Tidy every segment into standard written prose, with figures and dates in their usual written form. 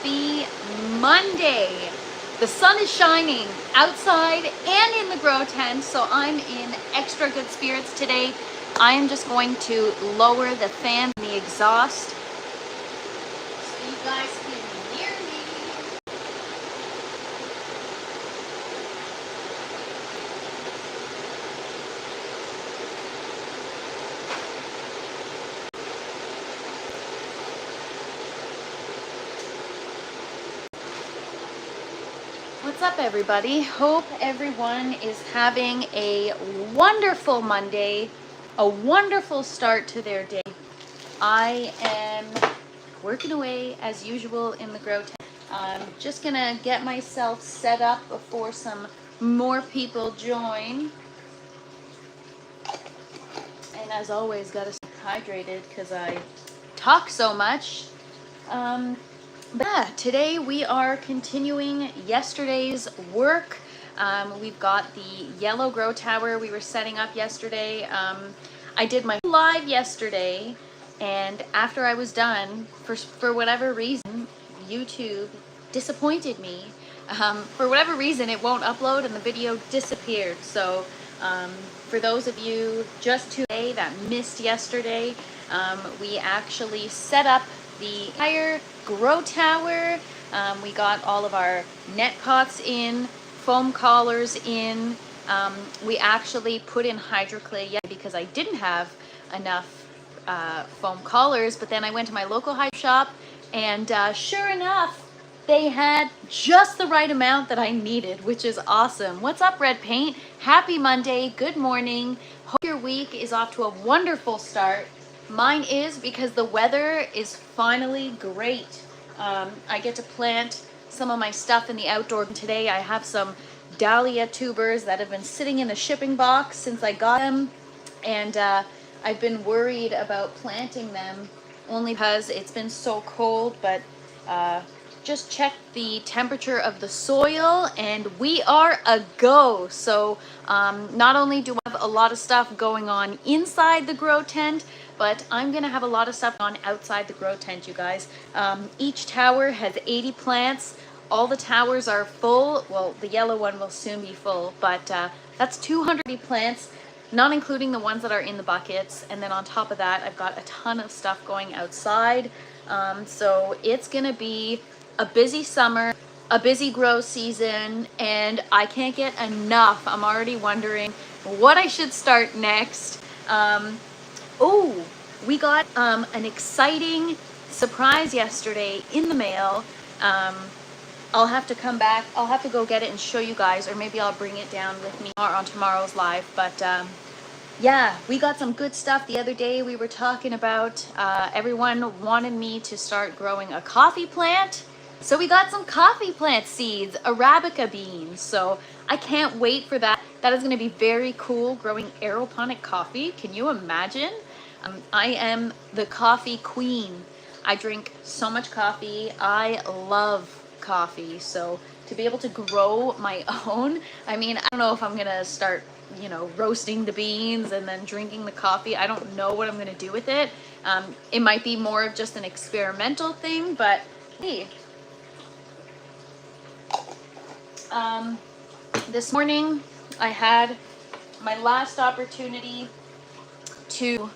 Happy Monday. The sun is shining outside and in the grow tent, so I'm in extra good spirits today. I am just going to lower the fan and the exhaust so you guys can hear me. What's up, everybody? Hope everyone is having a wonderful Monday, a wonderful start to their day. I am working away as usual in the grow tent. I'm just gonna get myself set up before some more people join. And as always, gotta stay hydrated because I talk so much. But yeah, today we are continuing yesterday's work. We've got the yellow grow tower we were setting up yesterday. I did my live yesterday, and after I was done, for whatever reason, YouTube disappointed me. For whatever reason, it won't upload and the video disappeared. So for those of you just today that missed yesterday, we actually set up the entire grow tower. We got all of our net pots in, foam collars in. We actually put in hydroclay because I didn't have enough foam collars, but then I went to my local hydro shop and sure enough, they had just the right amount that I needed, which is awesome. What's up, Red Paint? Happy Monday, good morning. Hope your week is off to a wonderful start. Mine is, because the weather is finally great. I get to plant some of my stuff in the outdoor. Today I have some dahlia tubers that have been sitting in the shipping box since I got them, and I've been worried about planting them only because it's been so cold, but just check the temperature of the soil and we are a go. So not only do I have a lot of stuff going on inside the grow tent, but I'm gonna have a lot of stuff on outside the grow tent, you guys. Each tower has 80 plants. All the towers are full. Well, the yellow one will soon be full, but that's 200 plants, not including the ones that are in the buckets. And then on top of that, I've got a ton of stuff going outside. So it's gonna be a busy summer, a busy grow season, and I can't get enough. I'm already wondering what I should start next. Oh, we got an exciting surprise yesterday in the mail. I'll have to come back. I'll have to go get it and show you guys, or maybe I'll bring it down with me on tomorrow's live. But yeah, we got some good stuff the other day. We were talking about everyone wanted me to start growing a coffee plant. So we got some coffee plant seeds, Arabica beans. So I can't wait for that. That is going to be very cool, growing aeroponic coffee. Can you imagine? I am the coffee queen. I drink so much coffee. I love coffee. So to be able to grow my own, I mean, I don't know if I'm going to start, you know, roasting the beans and then drinking the coffee. I don't know what I'm going to do with it. It might be more of just an experimental thing, but hey. This morning I had my last opportunity to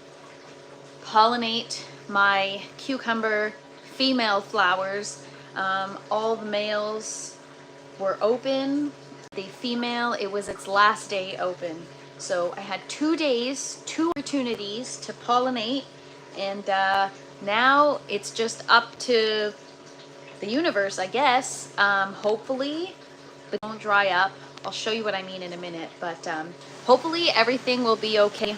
pollinate my cucumber female flowers. All the males were open. The female, it was its last day open. So I had 2 days, 2 opportunities to pollinate, and now it's just up to the universe, I guess. Hopefully they don't dry up. I'll show you what I mean in a minute, but hopefully everything will be okay,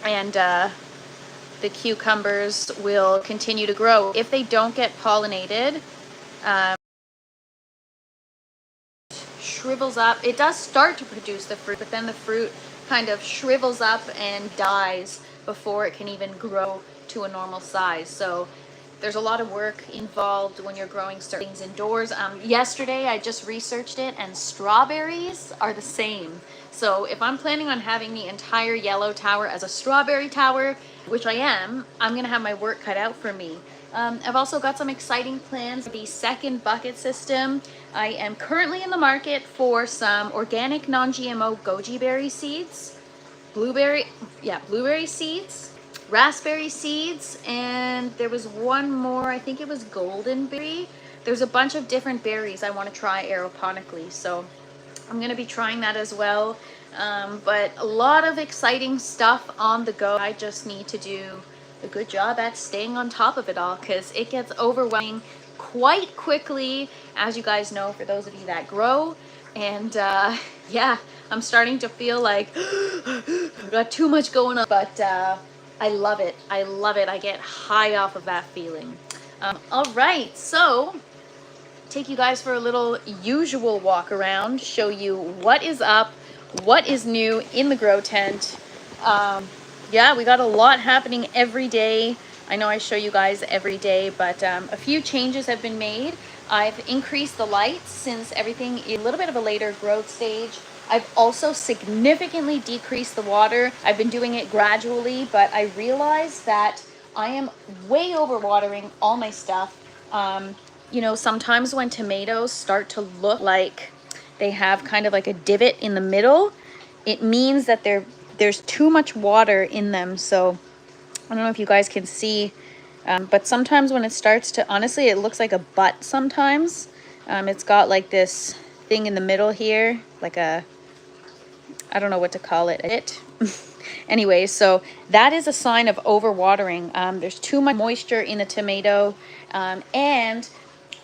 and the cucumbers will continue to grow. If they don't get pollinated, shrivels up. It does start to produce the fruit, but then the fruit kind of shrivels up and dies before it can even grow to a normal size. So there's a lot of work involved when you're growing certain things indoors. Yesterday I just researched it, and strawberries are the same. So if I'm planning on having the entire yellow tower as a strawberry tower, which I am, I'm gonna have my work cut out for me. I've also got some exciting plans for the second bucket system. I am currently in the market for some organic non-GMO goji berry seeds, blueberry seeds, raspberry seeds, and there was one more, I think it was golden berry. There's a bunch of different berries I want to try aeroponically, so I'm going to be trying that as well. But a lot of exciting stuff on the go. I just need to do a good job at staying on top of it all, because it gets overwhelming quite quickly, as you guys know, for those of you that grow. And yeah, I'm starting to feel like I've got too much going on, but I love it. I love it. I get high off of that feeling. All right, so take you guys for a little usual walk around, show you what is up, what is new in the grow tent. Yeah, we got a lot happening every day. I know I show you guys every day, but a few changes have been made. I've increased the lights since everything is a little bit of a later growth stage. I've also significantly decreased the water. I've been doing it gradually, but I realized that I am way overwatering all my stuff. You know, sometimes when tomatoes start to look like they have kind of like a divot in the middle, it means that there's too much water in them. So I don't know if you guys can see, but sometimes when it starts to, honestly, it looks like a butt sometimes. It's got like this thing in the middle here, like a, I don't know what to call it. Anyway, so that is a sign of overwatering. There's too much moisture in the tomato, and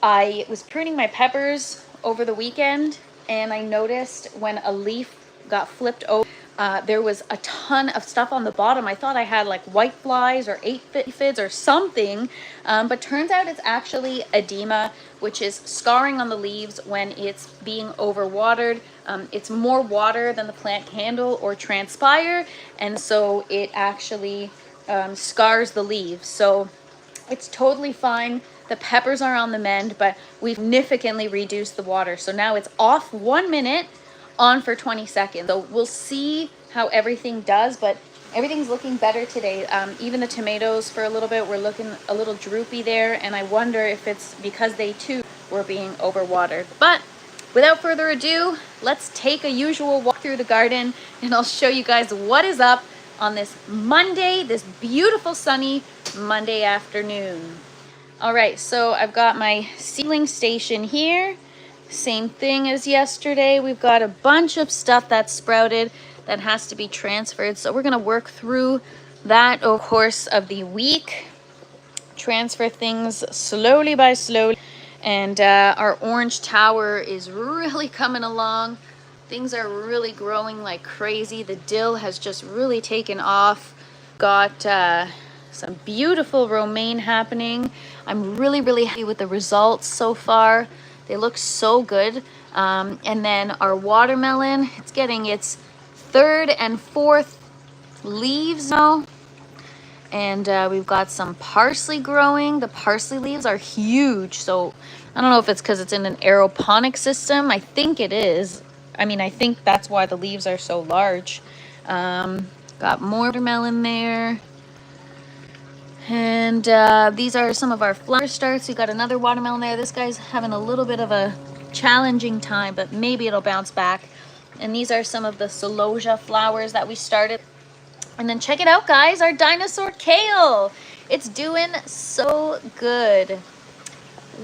I was pruning my peppers over the weekend, and I noticed when a leaf got flipped over, there was a ton of stuff on the bottom. I thought I had like white flies or aphids or something, but turns out it's actually edema, which is scarring on the leaves when it's being overwatered. It's more water than the plant can handle or transpire, and so it actually scars the leaves. So it's totally fine. The peppers are on the mend, but we've significantly reduced the water. So now it's off 1 minute, on for 20 seconds. So we'll see how everything does, but everything's looking better today. Even the tomatoes for a little bit were looking a little droopy there, and I wonder if it's because they too were being overwatered. But without further ado, let's take a usual walk through the garden, and I'll show you guys what is up on this Monday, this beautiful sunny Monday afternoon. All right, so I've got my seedling station here. Same thing as yesterday. We've got a bunch of stuff that's sprouted that has to be transferred. So we're gonna work through that over the course of the week. Transfer things slowly by slowly. And our orange tower is really coming along. Things are really growing like crazy. The dill has just really taken off. Got some beautiful romaine happening. I'm really happy with the results so far. They look so good. And then our watermelon, it's getting its third and fourth leaves now. And we've got some parsley growing. The parsley leaves are huge. So I don't know if it's because it's in an aeroponic system. I think it is. I mean, I think that's why the leaves are so large. Got more watermelon there. And these are some of our flower starts. We got another watermelon there. This guy's having a little bit of a challenging time, but maybe it'll bounce back. And these are some of the celosia flowers that we started. And then check it out, guys, our dinosaur kale. It's doing so good.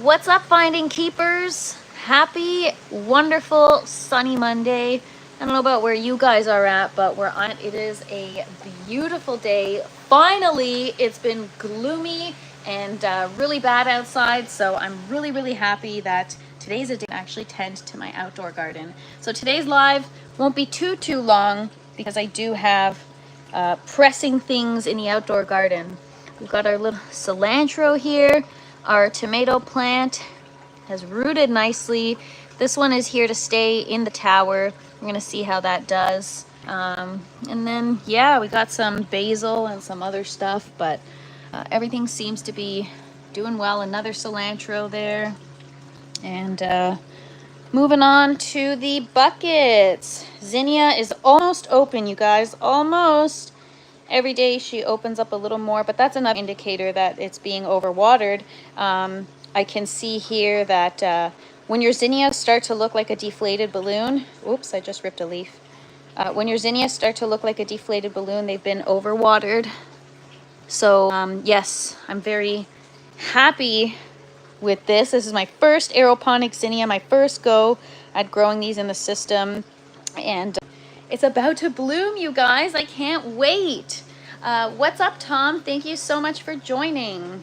What's up, Finding Keepers? Happy, wonderful, sunny Monday. I don't know about where you guys are at, but where I'm at, it is a beautiful day. Finally, it's been gloomy and really bad outside, so I'm really happy that today's a day to actually tend to my outdoor garden. So today's live won't be too long because I do have pressing things in the outdoor garden. We've got our little cilantro here. Our tomato plant has rooted nicely. This one is here to stay in the tower. We're gonna see how that does. And then, yeah, we got some basil and some other stuff, but everything seems to be doing well. Another cilantro there. And moving on to the buckets. Zinnia is almost open, you guys, almost. Every day she opens up a little more, but that's another indicator that it's being overwatered. I can see here that when your zinnias start to look like a deflated balloon, oops, I just ripped a leaf. When your zinnias start to look like a deflated balloon, they've been overwatered. So yes, I'm very happy with this. This is my first aeroponic zinnia, my first go at growing these in the system. And it's about to bloom, you guys. I can't wait. What's up, Tom? Thank you so much for joining.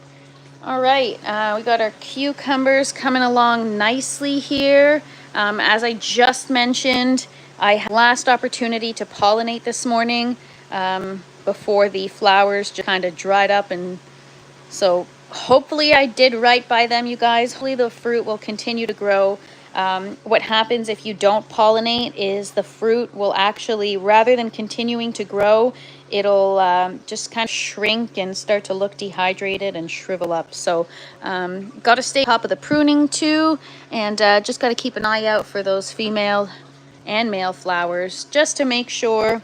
All right, we got our cucumbers coming along nicely here. As I just mentioned, I had last opportunity to pollinate this morning before the flowers just kind of dried up, and so hopefully I did right by them, you guys. Hopefully the fruit will continue to grow. What happens if you don't pollinate is the fruit will actually, rather than continuing to grow, it'll just kind of shrink and start to look dehydrated and shrivel up. So got to stay on top of the pruning too, and just got to keep an eye out for those female and male flowers just to make sure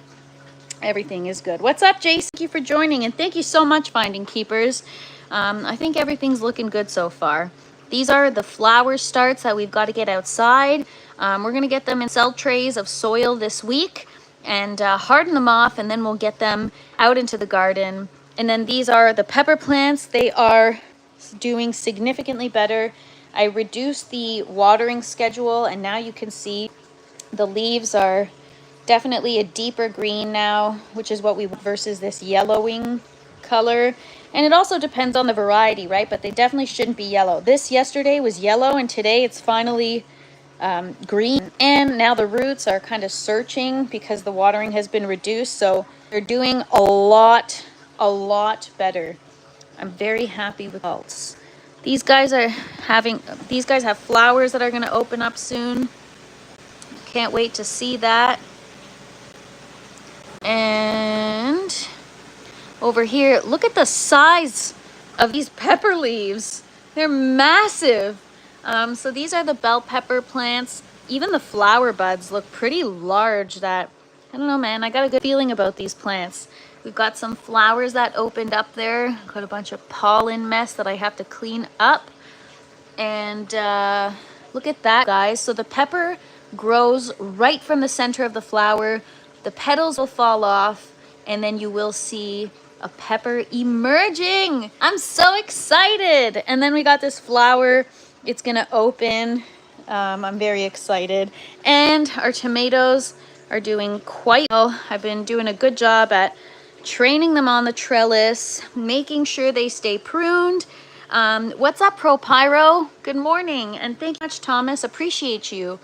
everything is good. What's up, Jason? Thank you for joining, and thank you so much, Finding Keepers. I think everything's looking good so far. These are the flower starts that we've got to get outside. We're going to get them in cell trays of soil this week and harden them off, and then we'll get them out into the garden. And then these are the pepper plants. They are doing significantly better. I reduced the watering schedule, and now you can see the leaves are definitely a deeper green now, which is what we want versus this yellowing color. And it also depends on the variety, right? But they definitely shouldn't be yellow. This yesterday was yellow, and today it's finally green. And now the roots are kind of searching because the watering has been reduced. So they're doing a lot better. I'm very happy with results. These guys have flowers that are going to open up soon. Can't wait to see that. And over here, look at the size of these pepper leaves. They're massive. So these are the bell pepper plants. Even the flower buds look pretty large. That, I don't know, man, I got a good feeling about these plants. We've got some flowers that opened up there. Got a bunch of pollen mess that I have to clean up. And look at that, guys. So the pepper grows right from the center of the flower. The petals will fall off, and then you will see a pepper emerging. I'm so excited. And then we got this flower. It's gonna open. I'm very excited. And our tomatoes are doing quite well. I've been doing a good job at training them on the trellis, making sure they stay pruned. What's up, Pro Pyro? Good morning, and thank you much, Thomas. Appreciate you.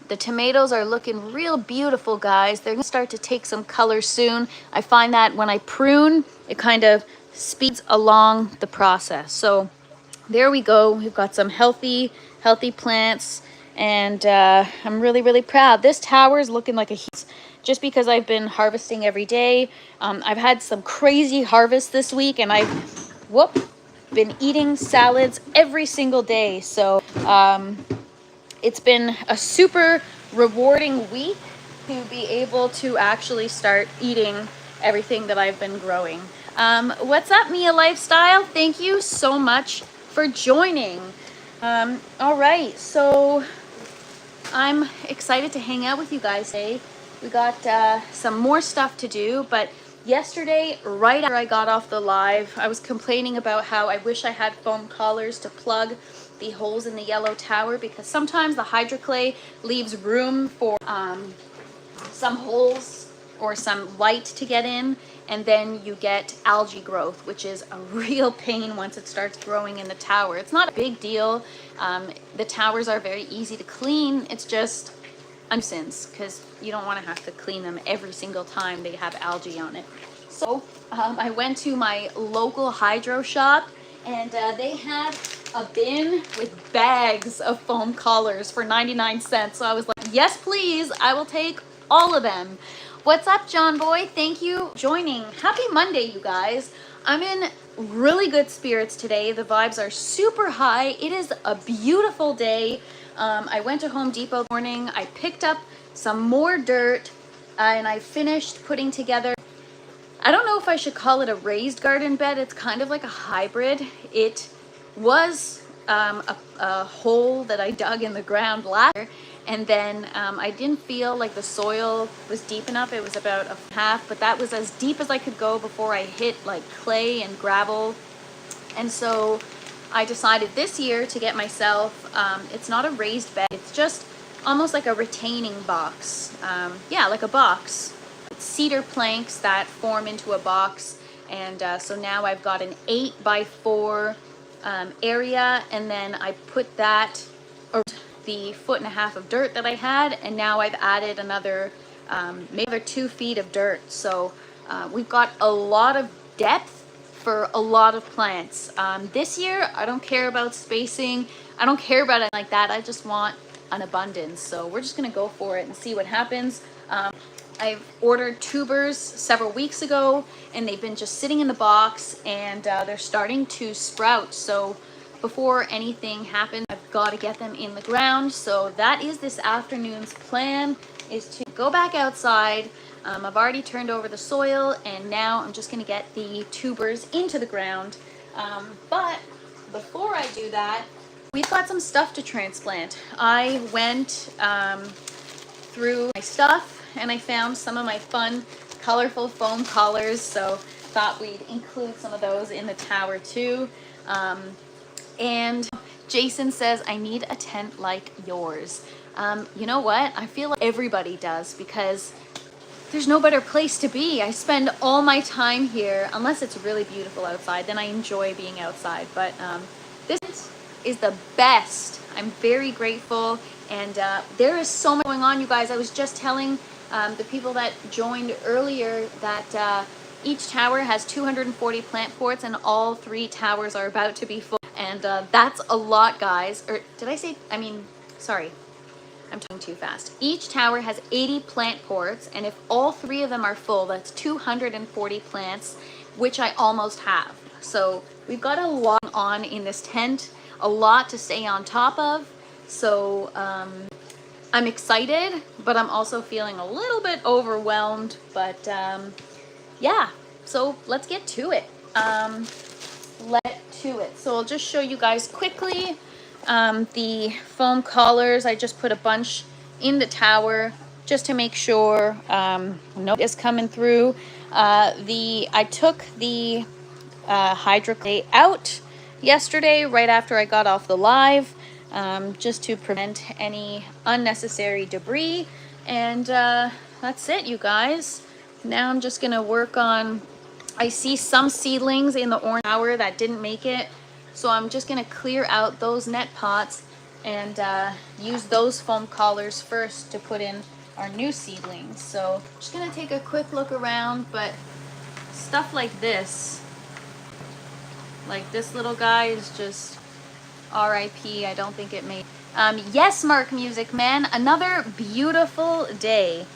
The tomatoes are looking real beautiful, guys. They're gonna start to take some color soon. I find that when I prune, it kind of speeds along the process. So there we go. We've got some healthy plants, and I'm really proud. This tower is looking like a heat just because I've been harvesting every day. I've had some crazy harvests this week, and I've been eating salads every single day. So it's been a super rewarding week to be able to actually start eating everything that I've been growing. What's up, Mia Lifestyle? Thank you so much for joining. All right, so I'm excited to hang out with you guys today. We got some more stuff to do, but yesterday, right after I got off the live, I was complaining about how I wish I had foam collars to plug the holes in the yellow tower, because sometimes the hydroclay leaves room for some holes or some light to get in, and then you get algae growth, which is a real pain once it starts growing in the tower. It's not a big deal. The towers are very easy to clean. It's just a nuisance because you don't want to have to clean them every single time they have algae on it. So I went to my local hydro shop, and they had a bin with bags of foam collars for 99 cents. So I was like, yes, please, I will take all of them. What's up, John Boy? Thank you for joining. Happy Monday, you guys. I'm in really good spirits today. The vibes are super high. It is a beautiful day. I went to Home Depot this morning. I picked up some more dirt, and I finished putting together, I don't know if if I should call it a raised garden bed. It's kind of like a hybrid. It was a hole that I dug in the ground last year, and then I didn't feel like the soil was deep enough. It was about a half, but that was as deep as I could go before I hit like clay and gravel. And so I decided this year to get myself, it's not a raised bed, it's just almost like a retaining box. Yeah, like a box. Cedar planks that form into a box. And so now I've got an 8x4 area, and then I put that around the 1.5 foot of dirt that I had, and now I've added another maybe another 2 feet of dirt. So we've got a lot of depth for a lot of plants. This year I don't care about spacing, I don't care about it like that. I just want an abundance, so we're just gonna go for it and see what happens. I've ordered tubers several weeks ago, and they've been just sitting in the box, and they're starting to sprout. So before anything happens, I've got to get them in the ground. So that is this afternoon's plan, is to go back outside. I've already turned over the soil, and now I'm just going to get the tubers into the ground. But before I do that, we've got some stuff to transplant. I went through my stuff, and I found some of my fun, colorful foam collars, so thought we'd include some of those in the tower too. And Jason says, I need a tent like yours. You know what? I feel like everybody does, because there's no better place to be. I spend all my time here, unless it's really beautiful outside, then I enjoy being outside. But this is the best. I'm very grateful, and there is so much going on, you guys. I was just telling the people that joined earlier that each tower has 240 plant ports, and all 3 towers are about to be full. And that's a lot, guys. Or did I say, sorry, I'm talking too fast. Each tower has 80 plant ports, and if all 3 of them are full, that's 240 plants, which I almost have. So we've got a lot on in this tent, a lot to stay on top of. So I'm excited, but I'm also feeling a little bit overwhelmed. But yeah, so let's get to it. So I'll just show you guys quickly the foam collars. I just put a bunch in the tower just to make sure no is coming through. I took the hydroclay out yesterday right after I got off the live, just to prevent any unnecessary debris. And that's it, you guys. Now I'm just gonna work on, I see some seedlings in the orange tower that didn't make it, so I'm just gonna clear out those net pots and use those foam collars first to put in our new seedlings. So just gonna take a quick look around, but stuff like this little guy is just RIP. I don't think it made. Yes, Mark Music Man, another beautiful day.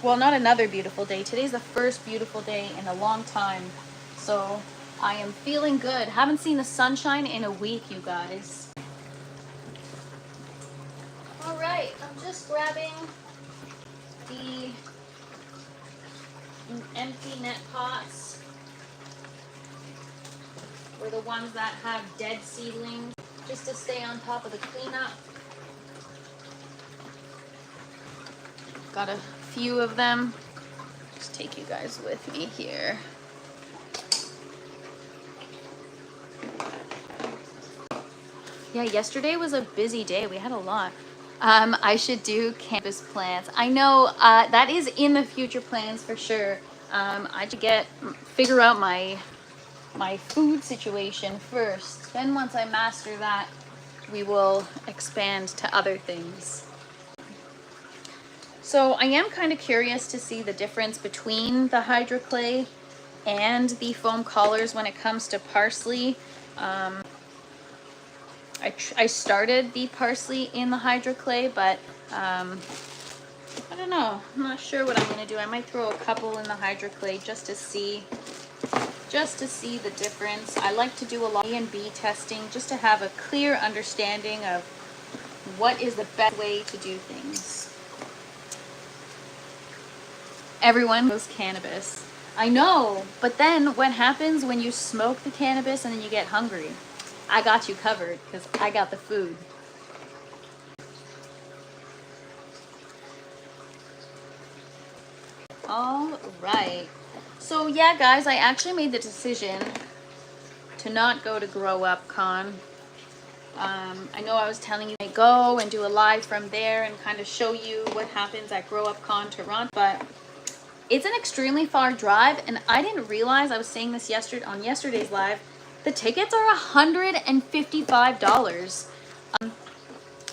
Well, not another beautiful day. Today's the first beautiful day in a long time. So I am feeling good. Haven't seen the sunshine in a week, you guys. All right, I'm just grabbing the empty net pots, or the ones that have dead seedlings, just to stay on top of the cleanup. Got a few of them. Just take you guys with me here. Yeah, yesterday was a busy day. We had a lot. I should do campus plants. I know that is in the future plans for sure. I should figure out my food situation first. Then once I master that, we will expand to other things. So I am kind of curious to see the difference between the hydroclay and the foam collars when it comes to parsley. I started the parsley in the hydroclay, but I don't know. I'm not sure what I'm going to do. I might throw a couple in the hydroclay just to see the difference. I like to do a lot of A&B testing just to have a clear understanding of what is the best way to do things. Everyone knows cannabis. I know, but then what happens when you smoke the cannabis and then you get hungry? I got you covered because I got the food. All right. So yeah, guys, I actually made the decision to not go to Grow Up Con. I know I was telling you to go and do a live from there and kind of show you what happens at Grow Up Con Toronto, but it's an extremely far drive, and I didn't realize, I was saying this yesterday on yesterday's live, the tickets are $155.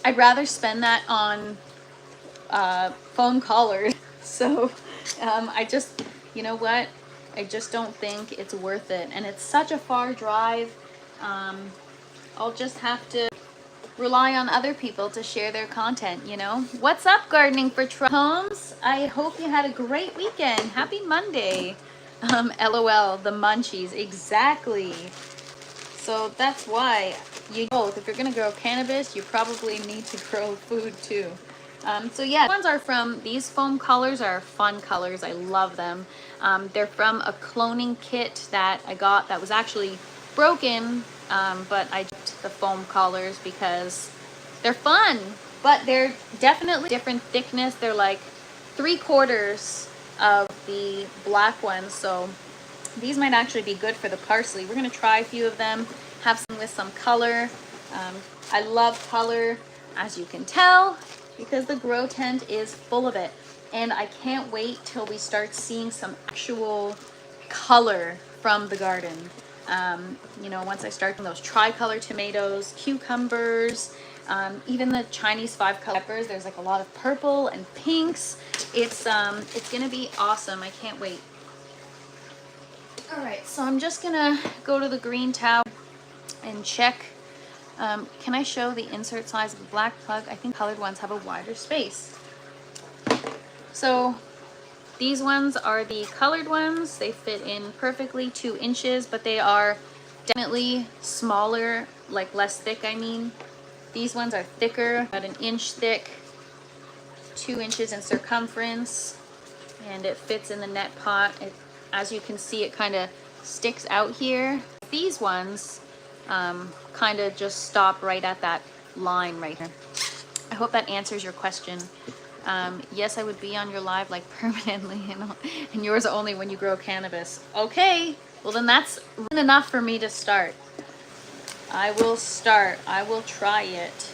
I'd rather spend that on phone callers. So I just, you know what? I just don't think it's worth it. And it's such a far drive. I'll just have to rely on other people to share their content, you know? What's up, Gardening for Homes? I hope you had a great weekend. Happy Monday. LOL, the munchies. Exactly. So that's why you both, if you're going to grow cannabis, you probably need to grow food too. So yeah, ones are from, these foam colors are fun colors. I love them. They're from a cloning kit that I got that was actually broken, but I took the foam colors because they're fun, but they're definitely different thickness. They're like 3/4 of the black ones. So these might actually be good for the parsley. We're going to try a few of them, have some with some color. I love color, as you can tell, because the grow tent is full of it. And I can't wait till we start seeing some actual color from the garden. You know, once I start those tricolor tomatoes, cucumbers, even the Chinese 5-color peppers, there's like a lot of purple and pinks. It's gonna be awesome. I can't wait. All right, so I'm just gonna go to the green tab and check. Can I show the insert size of the black plug? I think colored ones have a wider space. So these ones are the colored ones. They fit in perfectly, 2 inches, but they are definitely smaller, like less thick, I mean. These ones are thicker, about 1 inch thick, 2 inches in circumference, and it fits in the net pot. As you can see, it kind of sticks out here. These ones kind of just stop right at that line right here. I hope that answers your question. Yes, I would be on your live like permanently, you know, and yours only when you grow cannabis. Okay, well then that's enough for me to start. I will start. I will try it.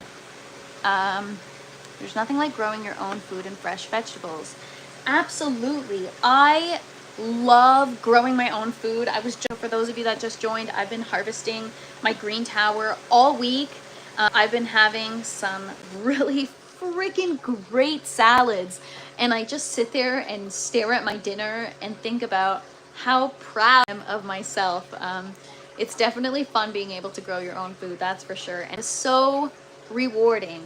There's nothing like growing your own food and fresh vegetables. Absolutely. I love growing my own food. For those of you that just joined, I've been harvesting my green tower all week. I've been having some really freaking great salads, and I just sit there and stare at my dinner and think about how proud I am of myself. It's definitely fun being able to grow your own food, that's for sure, and it's so rewarding.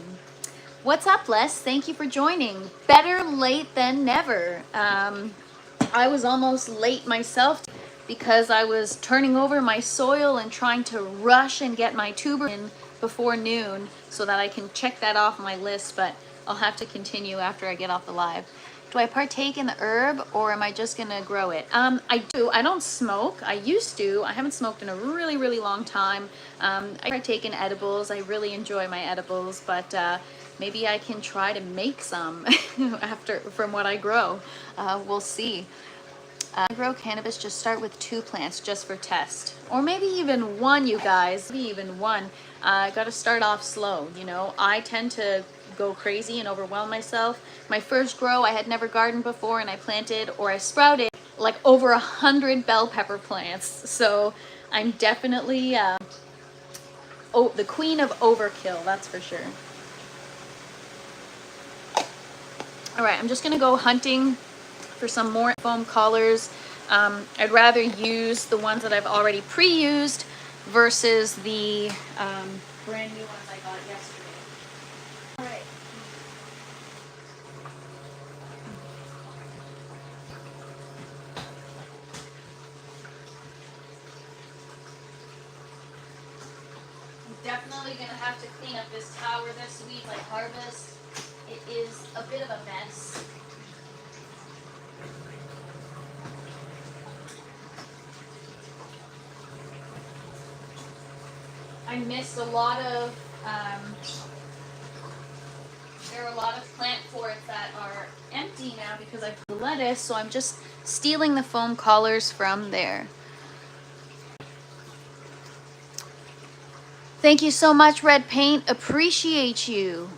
What's up, Les? Thank you for joining. Better late than never. I was almost late myself because I was turning over my soil and trying to rush and get my tuber in before noon so that I can check that off my list, but I'll have to continue after I get off the live. Do I partake in the herb, or am I just gonna grow it? I do. I don't smoke. I used to. I haven't smoked in a really, really long time. I partake in edibles. I really enjoy my edibles, but maybe I can try to make some from what I grow. We'll see. Grow cannabis, just start with 2 plants just for test, or maybe even 1, you guys. Maybe even 1. Got to start off slow, you know. I tend to go crazy and overwhelm myself. My first grow, I had never gardened before, and I planted, or I sprouted like over 100 bell pepper plants. So I'm definitely the queen of overkill, that's for sure. All right, I'm just gonna go hunting for some more foam colors. I'd rather use the ones that I've already pre-used versus the brand new ones I got yesterday. All right. I'm definitely gonna have to clean up this tower this week, like harvest. It is a bit of a mess. I missed a lot of, there are a lot of plant forts that are empty now because I put the lettuce, so I'm just stealing the foam collars from there. Thank you so much, Red Paint. Appreciate you.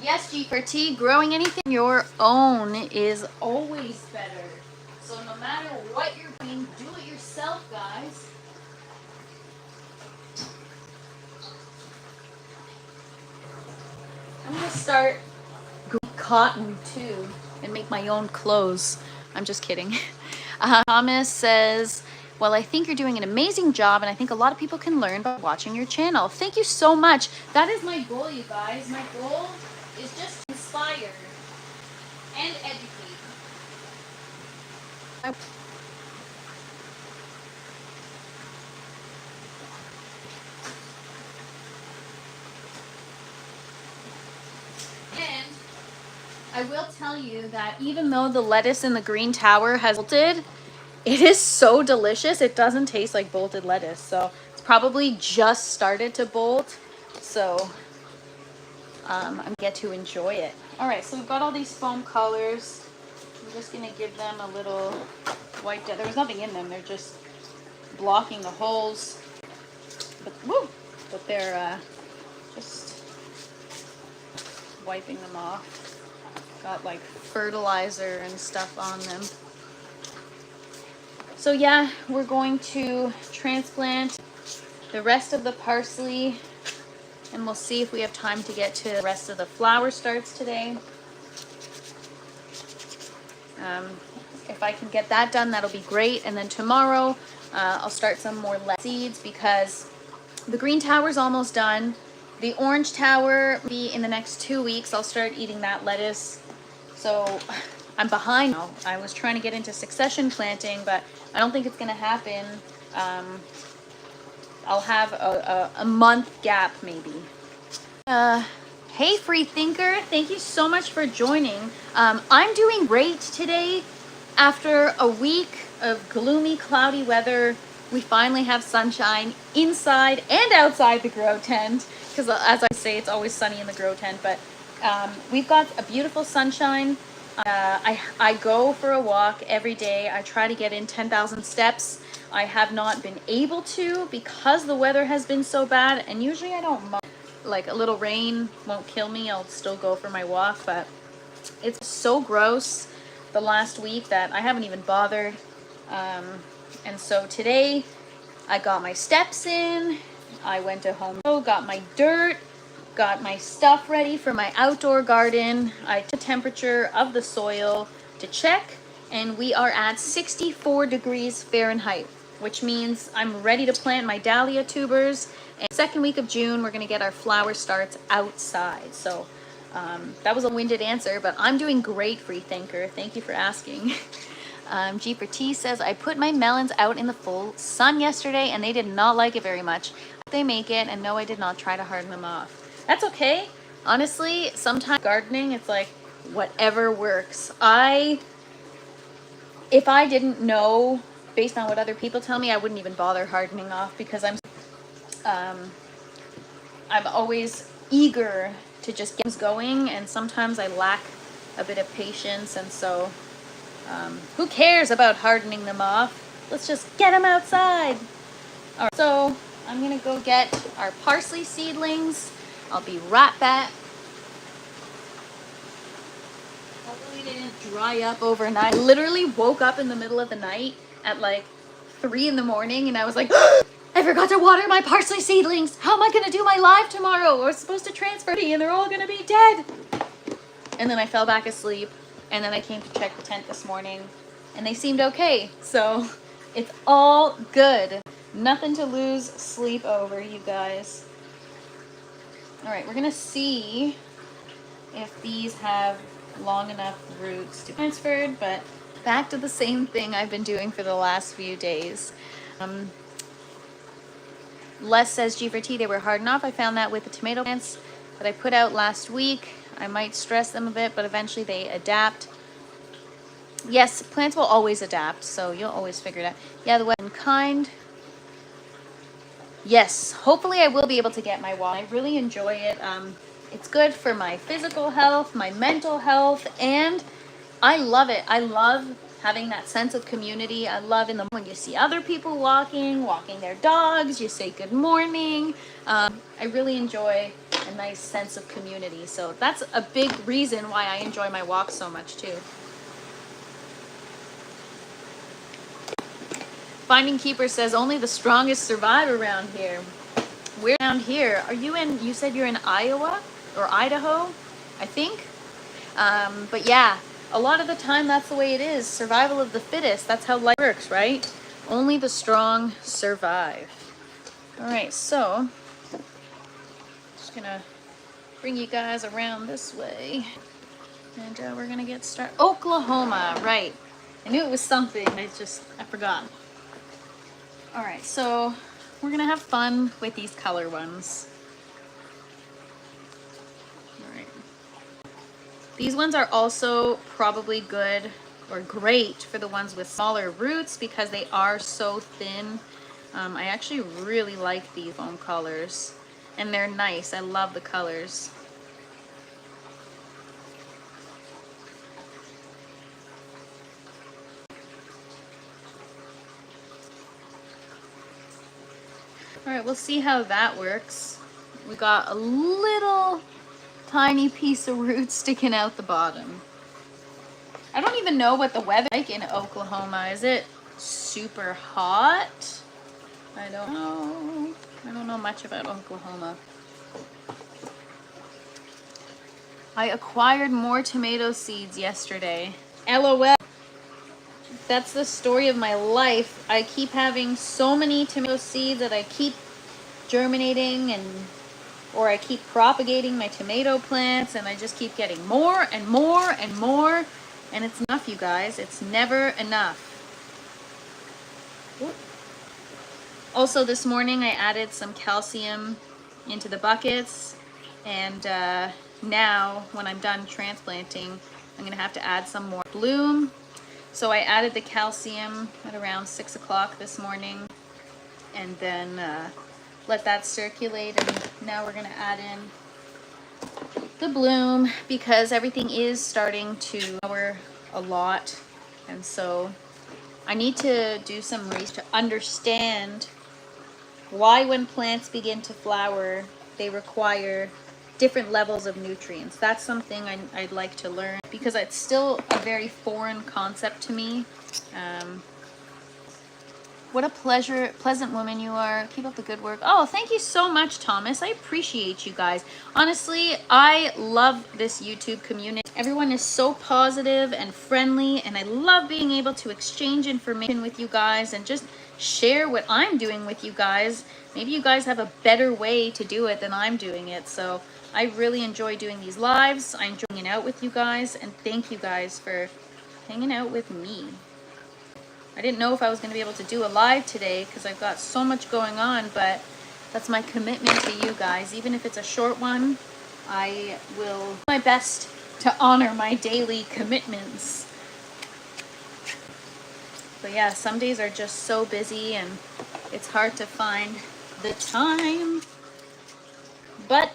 Yes, G4T, growing anything your own is always better. So no matter what you're doing, do it yourself, guys. I'm gonna start growing cotton too and make my own clothes. I'm just kidding. Thomas says, well, I think you're doing an amazing job, and I think a lot of people can learn by watching your channel. Thank you so much. That is my goal, you guys. My goal is just to inspire and educate. And I will tell you that even though the lettuce in the green tower has bolted, it is so delicious. It doesn't taste like bolted lettuce. So it's probably just started to bolt. So I'm gonna get to enjoy it. All right, so we've got all these foam colors. I'm just gonna give them a little wipe down. There was nothing in them. They're just blocking the holes. But they're just wiping them off. Got like fertilizer and stuff on them. So yeah, we're going to transplant the rest of the parsley, and we'll see if we have time to get to the rest of the flower starts today. If I can get that done, that'll be great. And then tomorrow, I'll start some more lettuce seeds because the green tower's almost done. The orange tower will be in the next 2 weeks. I'll start eating that lettuce. So I'm behind now. I was trying to get into succession planting, but I don't think it's going to happen. I'll have a month gap maybe. Hey, free thinker, thank you so much for joining. I'm doing great today. After a week of gloomy, cloudy weather, we finally have sunshine inside and outside the grow tent. Because as I say, it's always sunny in the grow tent. But we've got a beautiful sunshine. I go for a walk every day. I try to get in 10,000 steps. I have not been able to because the weather has been so bad. And usually I don't mind. Like a little rain won't kill me. I'll still go for my walk. But it's so gross the last week that I haven't even bothered. And so today I got my steps in. I went to Home Depot, got my dirt, got my stuff ready for my outdoor garden. I took the temperature of the soil to check, and we are at 64 degrees Fahrenheit, which means I'm ready to plant my dahlia tubers. And second week of June, we're gonna get our flower starts outside. So that was a winded answer, but I'm doing great, free thinker. Thank you for asking. G4T says, I put my melons out in the full sun yesterday and they did not like it very much. They make it, and no, I did not try to harden them off. That's okay. Honestly, sometimes gardening, it's like whatever works. If I didn't know, based on what other people tell me, I wouldn't even bother hardening off because I'm always eager to just get things going, and sometimes I lack a bit of patience, and so who cares about hardening them off? Let's just get them outside. All right, so I'm gonna go get our parsley seedlings. I'll be right back. Hopefully they didn't dry up overnight. I literally woke up in the middle of the night at like 3 in the morning and I was like, I forgot to water my parsley seedlings. How am I gonna do my live tomorrow? We're supposed to transfer and they're all gonna be dead. And then I fell back asleep, and then I came to check the tent this morning and they seemed okay. So it's all good. Nothing to lose sleep over, you guys. All right, we're gonna see if these have long enough roots to be transferred, but back to the same thing I've been doing for the last few days. Les says, G4T, they were hard enough. I found that with the tomato plants that I put out last week. I might stress them a bit, but eventually they adapt. Yes, plants will always adapt, so you'll always figure it out. Yeah, the wet and kind. yes, hopefully I will be able to get my walk. I really enjoy it. It's good for my physical health, my mental health, and I love it. I love having that sense of community. I love when you see other people walking their dogs, you say good morning. I really enjoy a nice sense of community. So that's a big reason why I enjoy my walks so much too. Finding Keeper says only the strongest survive around here. We're around here. Are you in, you said you're in Iowa or Idaho, I think? But yeah, a lot of the time that's the way it is. Survival of the fittest. That's how life works, right? Only the strong survive. All right, so just gonna bring you guys around this way. And we're gonna get started. Oklahoma, right. I knew it was something, I forgot. All right, so we're gonna have fun with these color ones. All right. These ones are also probably good or great for the ones with smaller roots because they are so thin. I actually really like these foam colors and they're nice. I love the colors. All right, we'll see how that works. We got a little tiny piece of root sticking out the bottom. I don't even know what the weather's like in Oklahoma. Is it super hot? I don't know. I don't know much about Oklahoma. I acquired more tomato seeds yesterday. LOL. That's the story of my life. I keep having so many tomato seeds that I keep germinating or I keep propagating my tomato plants and I just keep getting more and more and more. And it's enough, you guys. It's never enough. Also, this morning I added some calcium into the buckets. And now, when I'm done transplanting, I'm going to have to add some more bloom. So I added the calcium at around 6 o'clock this morning. And then let that circulate. And now we're going to add in the bloom because everything is starting to flower a lot. And so I need to do some research to understand why when plants begin to flower, they require different levels of nutrients. That's something I'd like to learn because it's still a very foreign concept to me. What a pleasant woman you are. Keep up the good work. Oh, thank you so much, Thomas. I appreciate you guys. Honestly, I love this YouTube community. Everyone is so positive and friendly, and I love being able to exchange information with you guys and just share what I'm doing with you guys. Maybe you guys have a better way to do it than I'm doing it. So I really enjoy doing these lives. I enjoy hanging out with you guys, and thank you guys for hanging out with me. I didn't know if I was going to be able to do a live today because I've got so much going on, but that's my commitment to you guys. Even if it's a short one, I will do my best to honor my daily commitments. But yeah, some days are just so busy and it's hard to find the time. But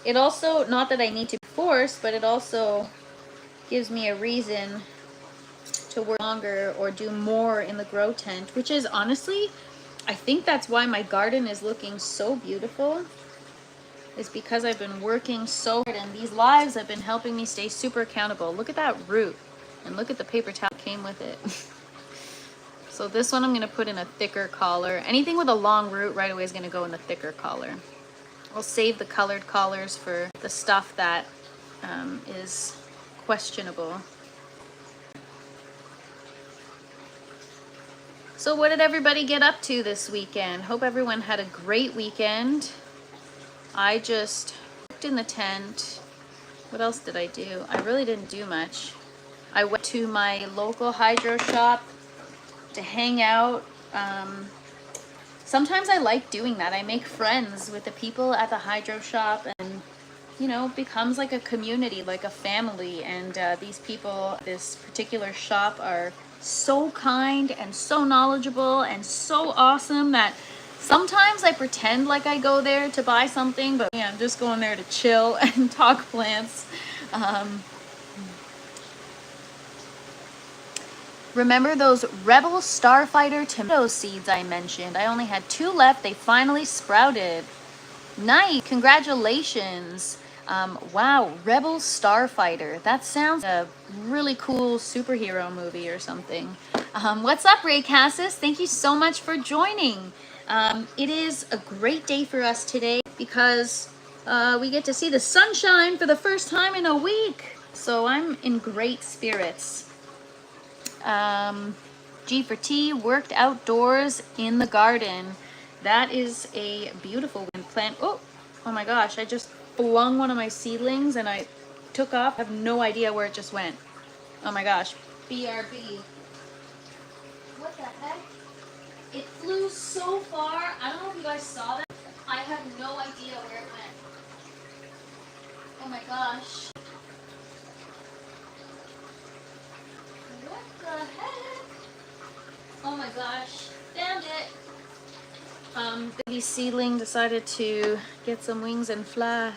it also, not that I need to be forced, but it also gives me a reason to work longer or do more in the grow tent, which is honestly, I think that's why my garden is looking so beautiful, is because I've been working so hard and these lives have been helping me stay super accountable. Look at that root and look at the paper towel that came with it. So this one I'm going to put in a thicker collar. Anything with a long root right away is going to go in the thicker collar. I'll save the colored collars for the stuff that is questionable. So what did everybody get up to this weekend? Hope everyone had a great weekend. I just worked in the tent. What else did I do? I really didn't do much. I went to my local hydro shop to hang out. Sometimes I like doing that. I make friends with the people at the hydro shop and, you know, it becomes like a community, like a family. And these people at this particular shop are so kind and so knowledgeable and so awesome that Sometimes I pretend like I go there to buy something, but yeah, I'm just going there to chill and talk plants. Remember those Rebel Starfighter tomato seeds I mentioned? I only had 2 left. They finally sprouted. Nice. Congratulations. Wow, Rebel Starfighter. That sounds like a really cool superhero movie or something. What's up, Ray Cassis? Thank you so much for joining. It is a great day for us today because we get to see the sunshine for the first time in a week. So I'm in great spirits. G for T, worked outdoors in the garden. That is a beautiful plant. Oh my gosh, I just flung one of my seedlings and I took off. I have no idea where it just went. Oh my gosh, BRB. What the heck? It flew so far. I don't know if you guys saw that. I have no idea where it went. Oh my gosh. What the heck? Oh my gosh. Damn it. Baby seedling decided to get some wings and fly.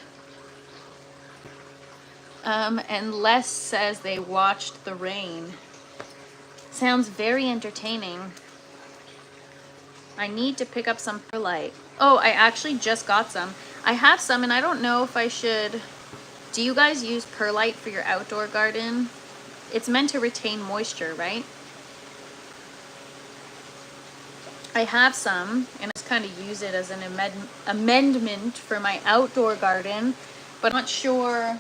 And Les says they watched the rain. Sounds very entertaining. I need to pick up some perlite. Oh, I actually just got some. I have some and I don't know if I should. Do you guys use perlite for your outdoor garden? It's meant to retain moisture, right? I have some and I just kind of use it as an amendment for my outdoor garden, but I'm not sure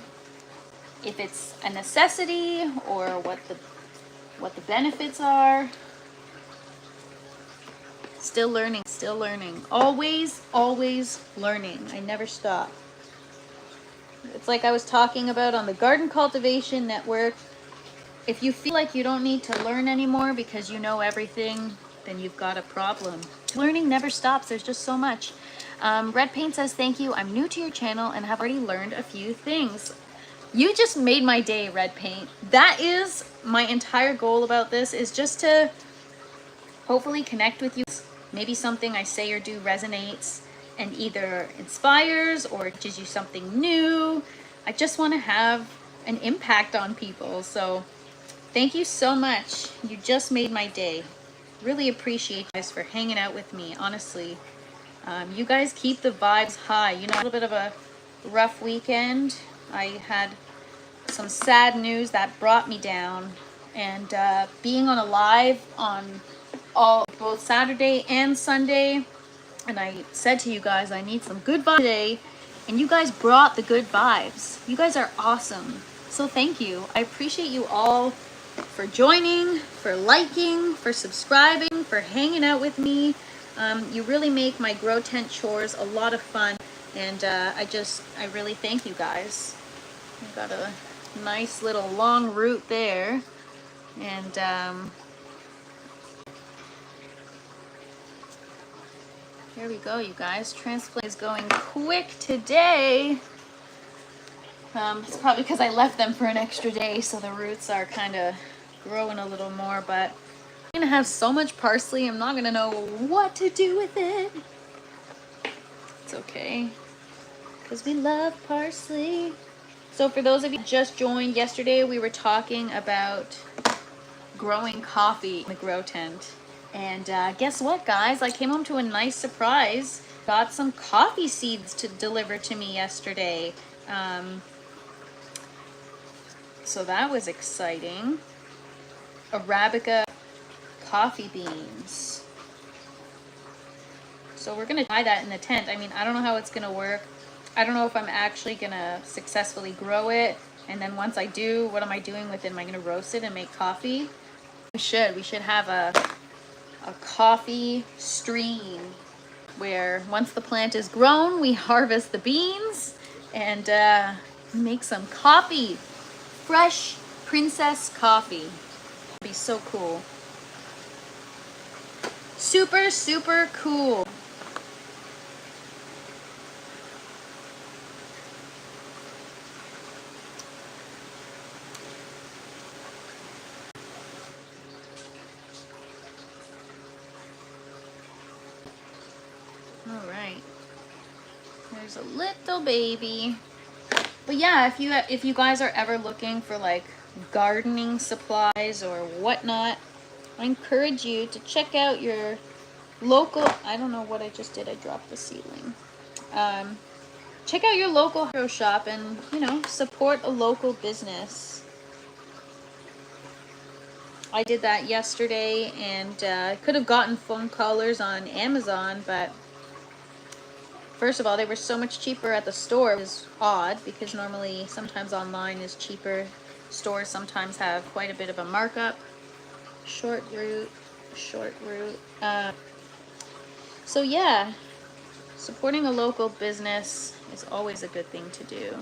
if it's a necessity or what the benefits are. Still learning, still learning. Always, always learning. I never stop. It's like I was talking about on the Garden Cultivation Network. If you feel like you don't need to learn anymore because you know everything, then you've got a problem. Learning never stops. There's just so much. Red Paint says, thank you. I'm new to your channel and have already learned a few things. You just made my day, Red Paint. That is my entire goal about this, is just to hopefully connect with you. Maybe something I say or do resonates and either inspires or teaches you something new. I just want to have an impact on people. So thank you so much. You just made my day. Really appreciate you guys for hanging out with me, honestly. You guys keep the vibes high. You know, a little bit of a rough weekend. I had some sad news that brought me down, and being on a live on both Saturday and Sunday, and I said to you guys I need some good vibes today, and you guys brought the good vibes. You guys are awesome, so thank you. I appreciate you all for joining, for liking, for subscribing, for hanging out with me. You really make my grow tent chores a lot of fun, and I really thank you guys. I've got a nice little long root there, and here we go, you guys. Transplant is going quick today. It's probably because I left them for an extra day, so the roots are kind of growing a little more, but I'm gonna have so much parsley, I'm not gonna know what to do with it. It's okay, because we love parsley. So for those of you who just joined, yesterday we were talking about growing coffee in the grow tent. And guess what, guys? I came home to a nice surprise. Got some coffee seeds to deliver to me yesterday. So that was exciting. Arabica coffee beans. So we're going to try that in the tent. I mean, I don't know how it's going to work. I don't know if I'm actually going to successfully grow it. And then once I do, what am I doing with it? Am I going to roast it and make coffee? We should have a coffee stream where once the plant is grown, we harvest the beans and make some coffee. Fresh princess coffee. It'd be so cool. Super, super cool. There's a little baby. But yeah, if you guys are ever looking for like gardening supplies or whatnot, I encourage you to check out your local, I don't know what I just did, I dropped the seedling. Check out your local hero shop and, you know, support a local business. I did that yesterday, and I could have gotten foam colors on Amazon, but first of all, they were so much cheaper at the store. It was odd because normally sometimes online is cheaper. Stores sometimes have quite a bit of a markup. Short route. So yeah, supporting a local business is always a good thing to do.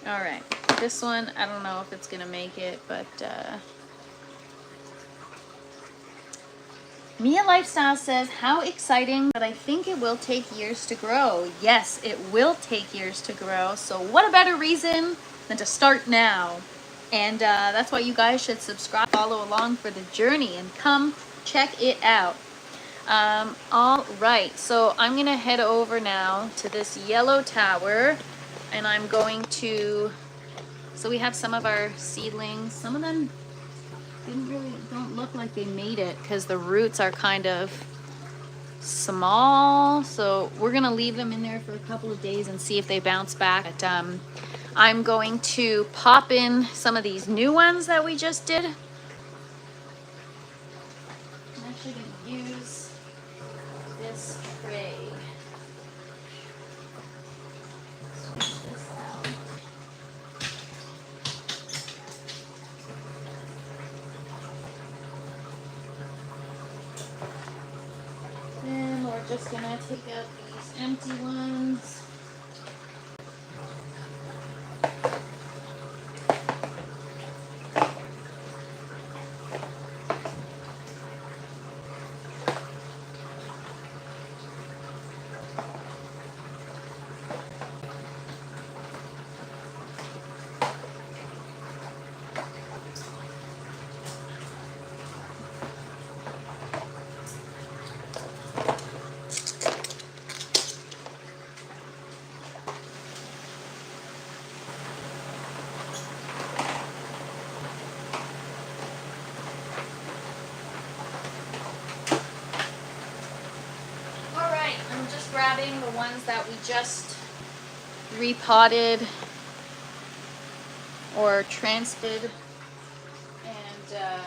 All right, this one, I don't know if it's gonna make it, but Mia Lifestyle says, how exciting, but I think it will take years to grow. Yes, it will take years to grow. So what a better reason than to start now? And that's why you guys should subscribe, follow along for the journey, and come check it out. All right, so I'm gonna head over now to this yellow tower, and I'm going to, so we have some of our seedlings. Some of them don't look like they made it because the roots are kind of small, so we're gonna leave them in there for a couple of days and see if they bounce back. But I'm going to pop in some of these new ones that we just did. I'm actually gonna use this tray. Switch this out. Then we're just gonna take out these empty ones. Grabbing the ones that we just repotted or transplanted, and I'm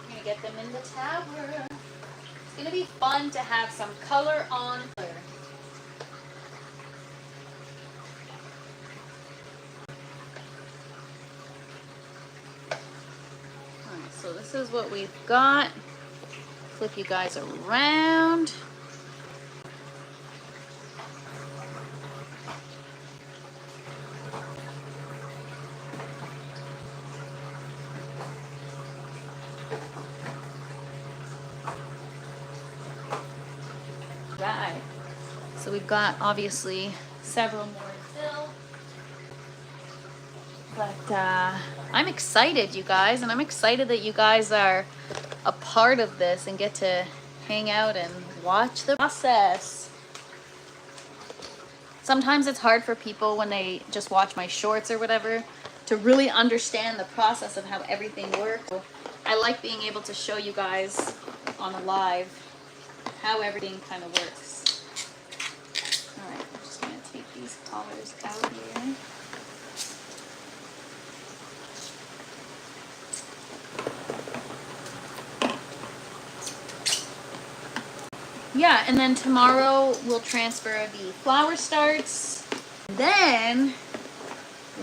gonna get them in the tower. It's gonna be fun to have some color on color. Alright, so this is what we've got. Flip you guys around. Right. So we've got obviously several more to fill. But I'm excited, you guys, and I'm excited that you guys are a part of this and get to hang out and watch the process. Sometimes it's hard for people when they just watch my shorts or whatever to really understand the process of how everything works. So I like being able to show you guys on a live how everything kind of works. All right, I'm just gonna take these collars out here. Yeah, and then tomorrow we'll transfer the flower starts. Then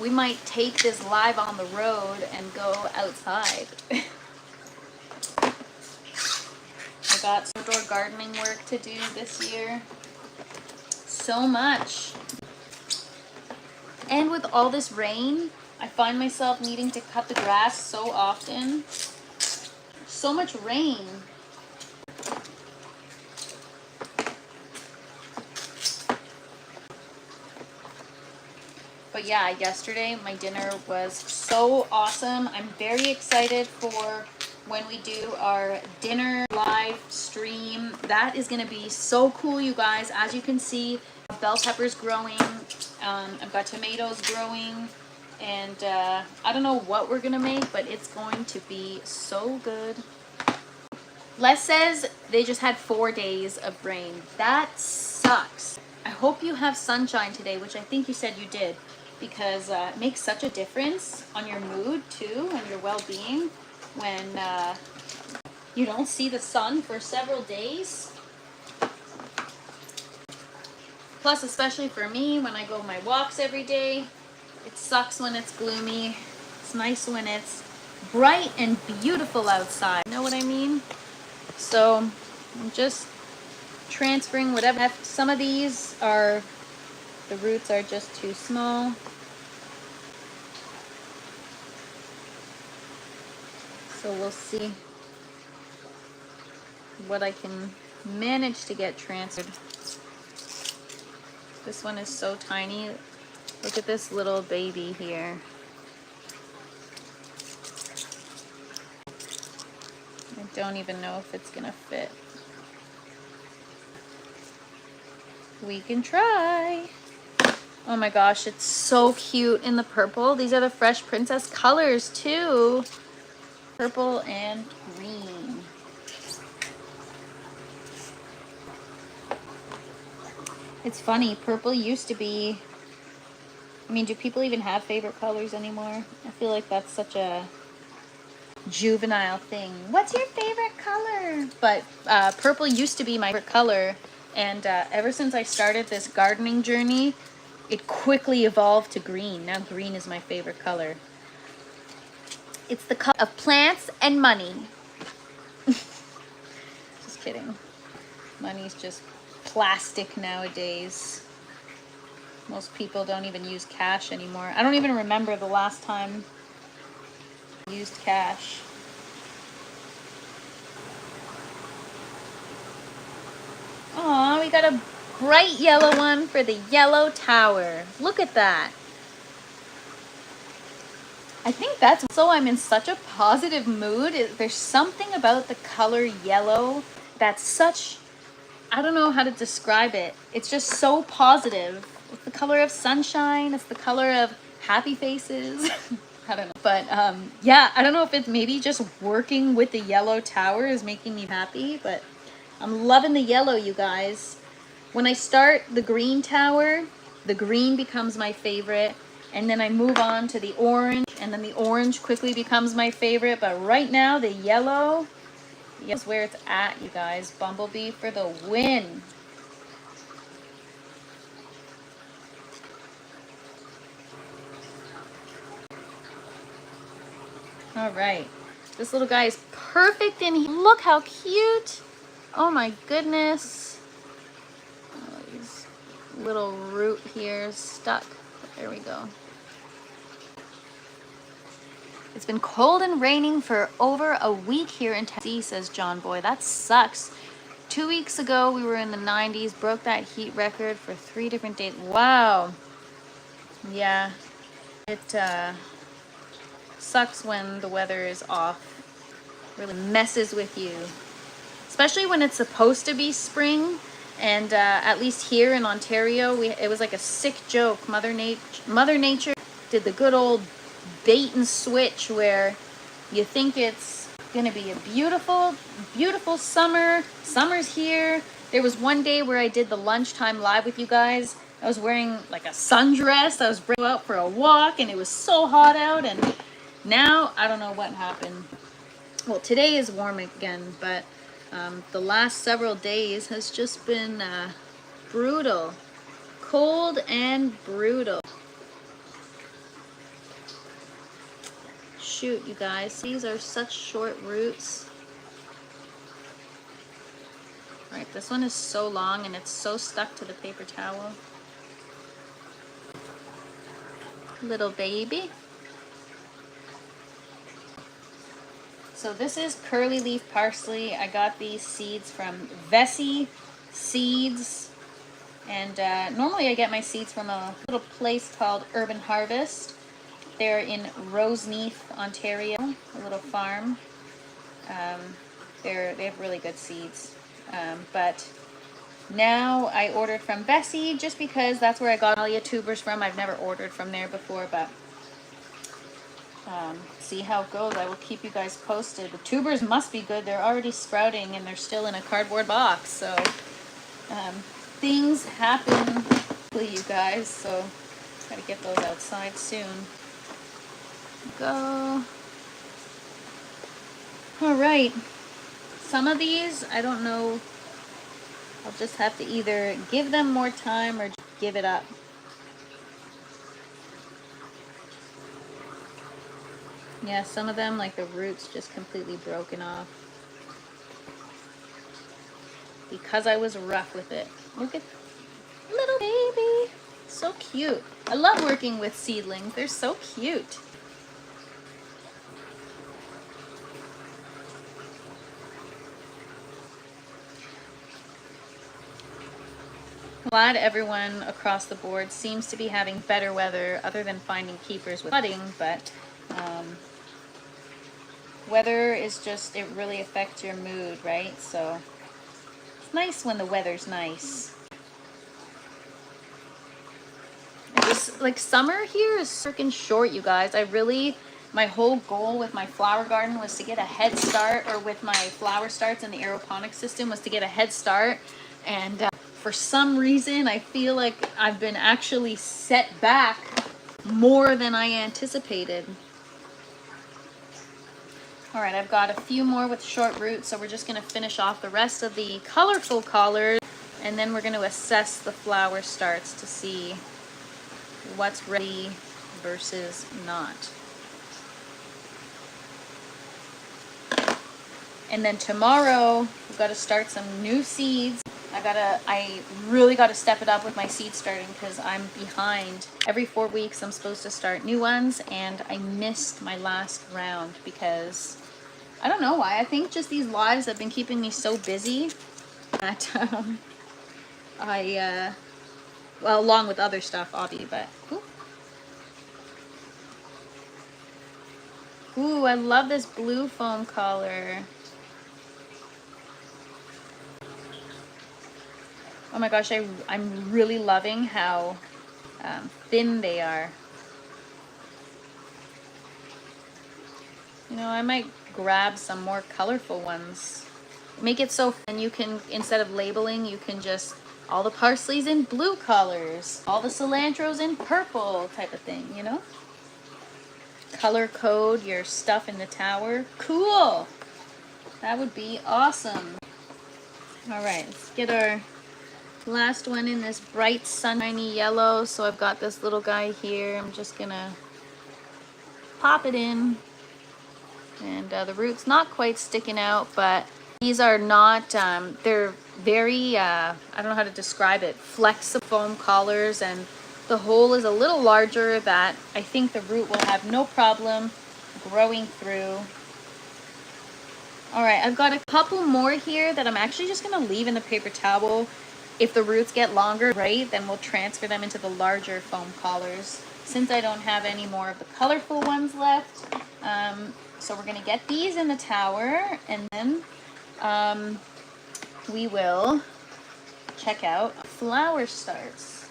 we might take this live on the road and go outside. I got some outdoor gardening work to do this year. So much. And with all this rain, I find myself needing to cut the grass so often. So much rain. But yeah, yesterday my dinner was so awesome. I'm very excited for when we do our dinner live stream. That is going to be so cool, you guys. As you can see, bell peppers growing. I've got tomatoes growing. And I don't know what we're going to make, but it's going to be so good. Les says they just had 4 days of rain. That sucks. I hope you have sunshine today, which I think you said you did, because it makes such a difference on your mood too and your well-being when you don't see the sun for several days. Plus, especially for me, when I go my walks every day, it sucks when it's gloomy. It's nice when it's bright and beautiful outside. You know what I mean? So I'm just transferring whatever. Some of these are, the roots are just too small. So we'll see what I can manage to get transferred. This one is so tiny. Look at this little baby here. I don't even know if it's gonna fit. We can try. Oh my gosh, it's so cute in the purple. These are the Fresh Princess colors too. Purple and green. It's funny, purple used to be, I mean, do people even have favorite colors anymore? I feel like that's such a juvenile thing. What's your favorite color? But purple used to be my favorite color, and ever since I started this gardening journey, it quickly evolved to green. Now green is my favorite color. It's the color of plants and money. Just kidding. Money's just plastic nowadays. Most people don't even use cash anymore. I don't even remember the last time I used cash. Aw, we got a bright yellow one for the yellow tower. Look at that. I think that's so I'm in such a positive mood. There's something about the color yellow that's such, I don't know how to describe it. It's just so positive. It's the color of sunshine. It's the color of happy faces. I don't know. But yeah, I don't know if it's maybe just working with the yellow tower is making me happy, but I'm loving the yellow, you guys. When I start the green tower, the green becomes my favorite, and then I move on to the orange, and then the orange quickly becomes my favorite. But right now, the yellow is where it's at, you guys. Bumblebee for the win. All right. This little guy is perfect in here. Look how cute. Oh my goodness. Oh, these little root here stuck. There we go. It's been cold and raining for over a week here in Tennessee, says John Boy. That sucks. 2 weeks ago, we were in the 90s, broke that heat record for 3 different days. Wow. Yeah. It sucks when the weather is off. Really messes with you. Especially when it's supposed to be spring. And at least here in Ontario, it was like a sick joke. Mother Nature did the good old bait and switch where you think it's gonna be a beautiful, beautiful summer. Summer's here. There was one day where I did the lunchtime live with you guys. I was wearing like a sundress. I was bringing out for a walk and it was so hot out, and now I don't know what happened. Well, today is warm again, but the last several days has just been brutal. Cold and brutal. Shoot, you guys, these are such short roots. All right, this one is so long and it's so stuck to the paper towel. Little baby. So this is curly leaf parsley. I got these seeds from Vessi Seeds. And normally I get my seeds from a little place called Urban Harvest. They're in Roseneath, Ontario, a little farm. They have really good seeds. But now I ordered from Bessie just because that's where I got Dahlia tubers from. I've never ordered from there before, but see how it goes. I will keep you guys posted. The tubers must be good. They're already sprouting and they're still in a cardboard box. So things happen quickly, you guys. So gotta get those outside soon. Go. All right. Some of these, I don't know. I'll just have to either give them more time or give it up. Yeah, some of them, like the roots, just completely broken off. Because I was rough with it. Look at little baby. So cute. I love working with seedlings. They're so cute. Glad everyone across the board seems to be having better weather, other than finding keepers with flooding, but weather is just, it really affects your mood, right? So it's nice when the weather's nice. Just like summer here is freaking short, you guys. My whole goal with my flower garden was to get a head start, or with my flower starts in the aeroponics system was to get a head start. And for some reason, I feel like I've been actually set back more than I anticipated. All right, I've got a few more with short roots, so we're just going to finish off the rest of the colorful collars, and then we're going to assess the flower starts to see what's ready versus not. And then tomorrow, we've got to start some new seeds. I really got to step it up with my seed starting because I'm behind. Every 4 weeks, I'm supposed to start new ones, and I missed my last round because I don't know why. I think just these lives have been keeping me so busy that well, along with other stuff, obviously, but ooh, I love this blue foam collar. Oh my gosh, I'm really loving how thin they are. You know, I might grab some more colorful ones. Make it so thin you can, instead of labeling, you can just, all the parsley's in blue colors, all the cilantro's in purple type of thing, you know? Color code your stuff in the tower. Cool! That would be awesome. All right, let's get our last one in this bright sunshiny yellow. So I've got this little guy here. I'm just gonna pop it in. And the root's not quite sticking out, but these are not, they're very, I don't know how to describe it, flexible foam collars, and the hole is a little larger that I think the root will have no problem growing through. All right, I've got a couple more here that I'm actually just gonna leave in the paper towel. If the roots get longer, great, then we'll transfer them into the larger foam collars. Since I don't have any more of the colorful ones left, so we're gonna get these in the tower, and then we will check out flower starts.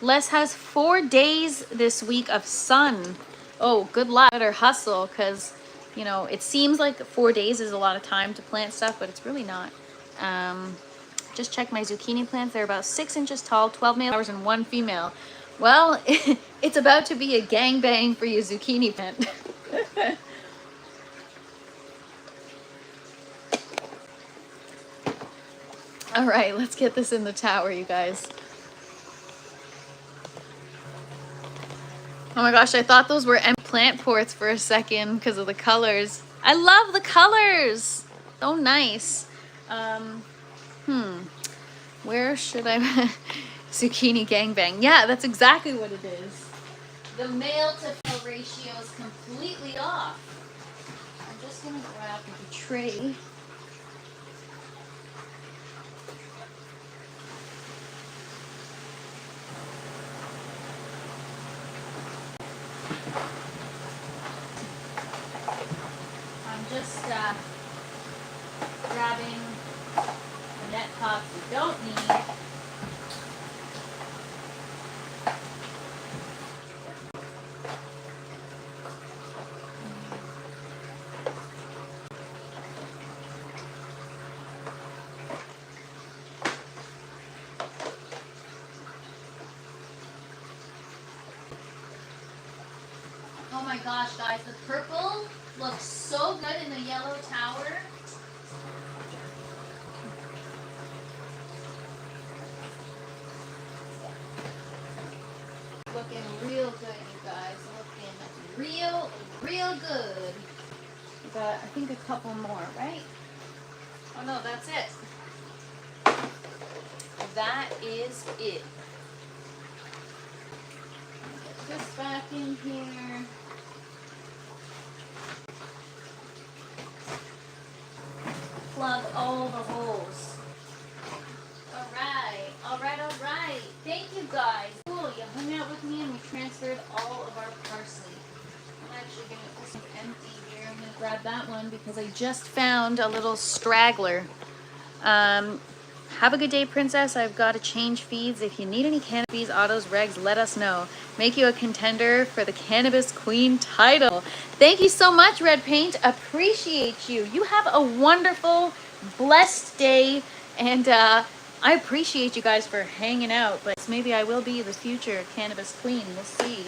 Les has 4 days this week of sun. Oh, good luck. Better hustle, because, you know, it seems like 4 days is a lot of time to plant stuff, but it's really not. Just check my zucchini plants. They're about 6 inches tall, 12 male flowers and 1 female. Well, it's about to be a gangbang for your zucchini plant. All right, let's get this in the tower, you guys. Oh my gosh, I thought those were empty plant ports for a second because of the colors. I love the colors. So nice. Where should I... Zucchini gangbang. Yeah, that's exactly what it is. The male to female ratio is completely off. I'm just going to grab the tray. grabbing the net pots we don't need. Oh my gosh, guys, the purple looks so good in the yellow tower. Looking real good, you guys. Looking real good. We got, I think, a couple more, right? Oh no, that's it. That is it. Get this back in here. Plug all the holes. Alright. Thank you guys. Cool, you hung out with me and we transferred all of our parsley. I'm actually going to, this is empty here. I'm going to grab that one because I just found a little straggler. Have a good day, Princess. I've got to change feeds. If you need any cannabis feeds, autos, regs, let us know. Make you a contender for the Cannabis Queen title. Thank you so much, Red Paint. Appreciate you. You have a wonderful, blessed day. And I appreciate you guys for hanging out. But maybe I will be the future Cannabis Queen. We'll see.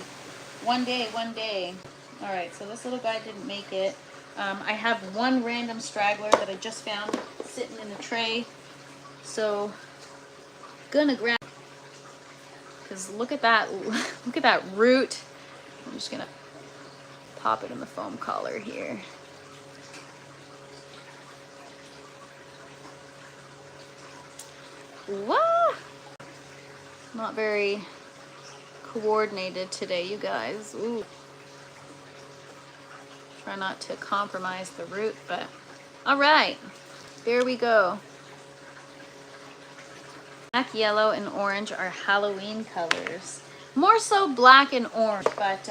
One day. All right, so this little guy didn't make it. I have one random straggler that I just found sitting in the tray. So, gonna grab, because look at that root. I'm just gonna pop it in the foam collar here. What? Not very coordinated today, you guys. Ooh. Try not to compromise the root, but all right, there we go. Black, yellow, and orange are Halloween colors. More so black and orange, but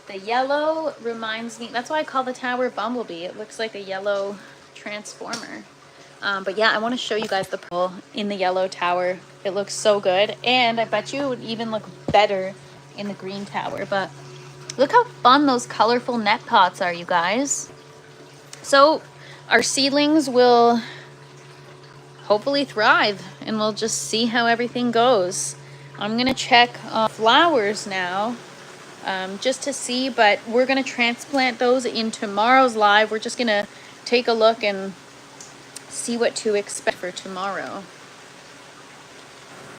the yellow reminds me, that's why I call the tower Bumblebee. It looks like a yellow transformer. But yeah, I want to show you guys the purple in the yellow tower. It looks so good, and I bet you it would even look better in the green tower. But look how fun those colorful net pots are, you guys. So our seedlings will hopefully thrive, and we'll just see how everything goes. I'm gonna check flowers now, just to see, but we're gonna transplant those in tomorrow's live. We're just gonna take a look and see what to expect for tomorrow.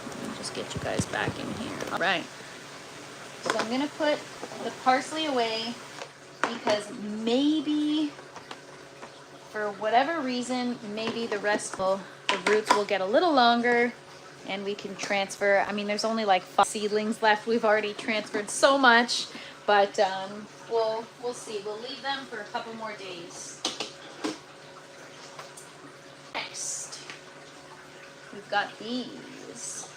Let me just get you guys back in here. All right, so I'm gonna put the parsley away because maybe, for whatever reason, maybe the roots will get a little longer and we can transfer. I mean, there's only like 5 seedlings left. We've already transferred so much, but we'll see. We'll leave them for a couple more days. Next, we've got these.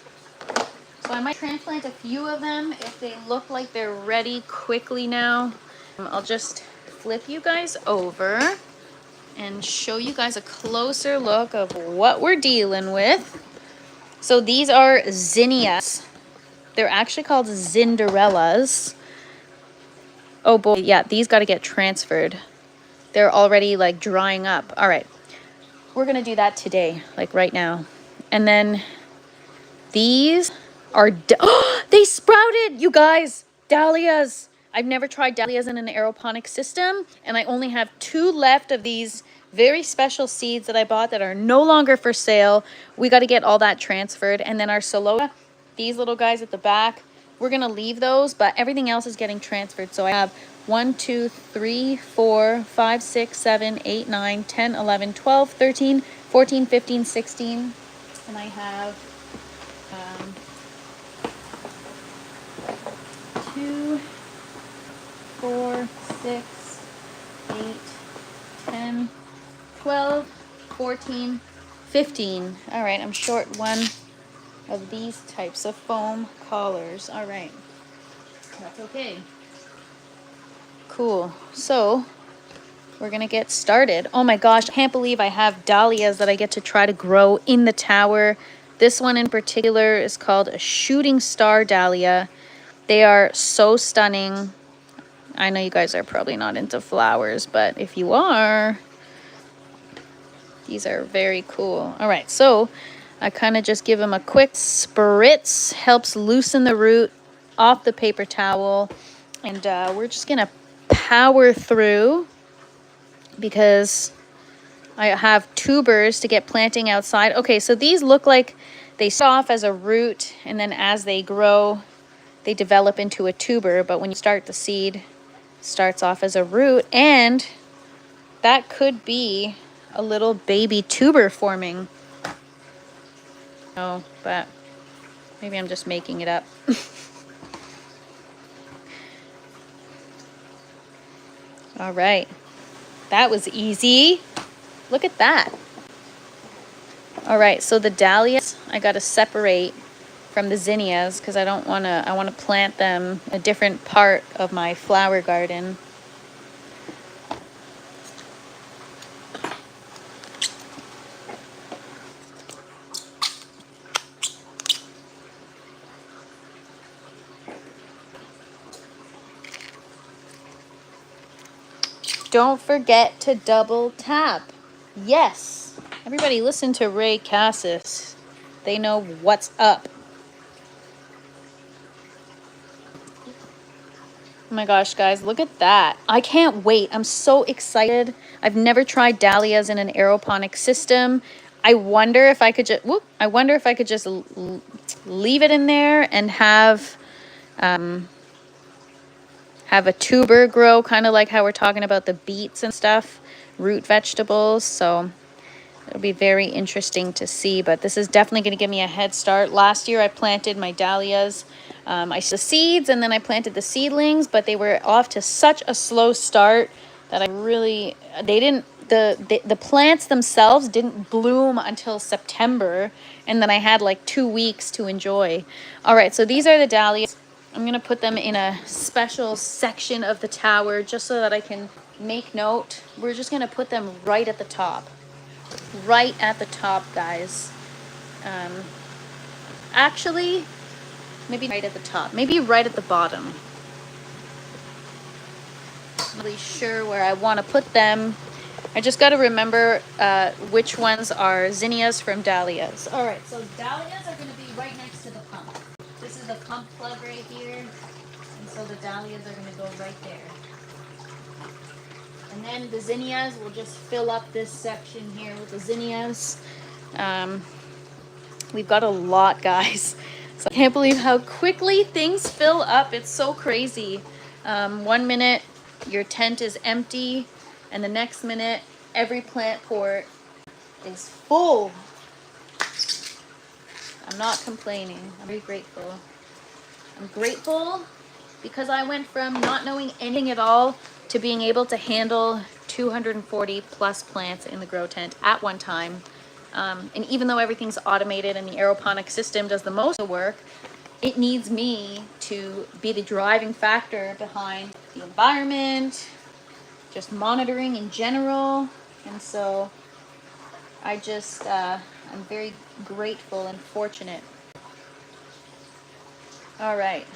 So I might transplant a few of them if they look like they're ready quickly now. I'll just flip you guys over and show you guys a closer look of what we're dealing with. So these are zinnias. They're actually called Zinderellas. Oh boy, yeah, these got to get transferred. They're already like drying up. All right, we're gonna do that today, like right now. And then these are, they sprouted, you guys, dahlias. I've never tried dahlias in an aeroponic system, and I only have 2 left of these very special seeds that I bought that are no longer for sale. We got to get all that transferred. And then our Solota, these little guys at the back, we're going to leave those, but everything else is getting transferred. So I have 1, 2, 3, 4, 5, 6, 7, 8, 9, 10, 11, 12, 13, 14, 15, 16. And I have 2, 4, 6, 8, 10, 12, 14, 15. All right, I'm short 1 of these types of foam collars. All right, that's okay. Cool. So we're gonna get started. Oh my gosh, I can't believe I have dahlias that I get to try to grow in the tower. This one in particular is called a shooting star dahlia. They are so stunning. I know you guys are probably not into flowers, but if you are, these are very cool. All right, so I kind of just give them a quick spritz, helps loosen the root off the paper towel. And we're just gonna power through because I have tubers to get planting outside. Okay, so these look like they start off as a root, and then as they grow, they develop into a tuber. But when you start the seed, it starts off as a root, and that could be a little baby tuber forming. Oh, but maybe I'm just making it up. All right, that was easy. Look at that. All right, so the dahlias I got to separate from the zinnias because I want to plant them a different part of my flower garden. Don't forget to double tap. Yes. Everybody listen to Ray Cassis. They know what's up. Oh my gosh, guys, look at that. I can't wait. I'm so excited. I've never tried dahlias in an aeroponic system. I wonder if I could just leave it in there and have a tuber grow, kind of like how we're talking about the beets and stuff, root vegetables. So it'll be very interesting to see, but this is definitely going to give me a head start. Last year I planted my dahlias. I sowed the seeds and then I planted the seedlings, but they were off to such a slow start that the plants themselves didn't bloom until September, and then I had like 2 weeks to enjoy. All right, so these are the dahlias. I'm going to put them in a special section of the tower just so that I can make note. We're just going to put them right at the top. Right at the top, guys. Actually, maybe right at the top. Maybe right at the bottom. I'm not really sure where I want to put them. I just got to remember which ones are zinnias from dahlias. All right, so dahlias are going to be right next to the pump. This is the pump plug right here. And so the dahlias are going to go right there. And then the zinnias will just fill up this section here with the zinnias. We've got a lot, guys. So I can't believe how quickly things fill up. It's so crazy. 1 minute your tent is empty, and the next minute every plant pot is full. I'm not complaining. I'm very grateful. I'm grateful because I went from not knowing anything at all to being able to handle 240 plus plants in the grow tent at one time. And even though everything's automated and the aeroponic system does the most of the work, it needs me to be the driving factor behind the environment, just monitoring in general. And so I just, I'm very grateful and fortunate. All right.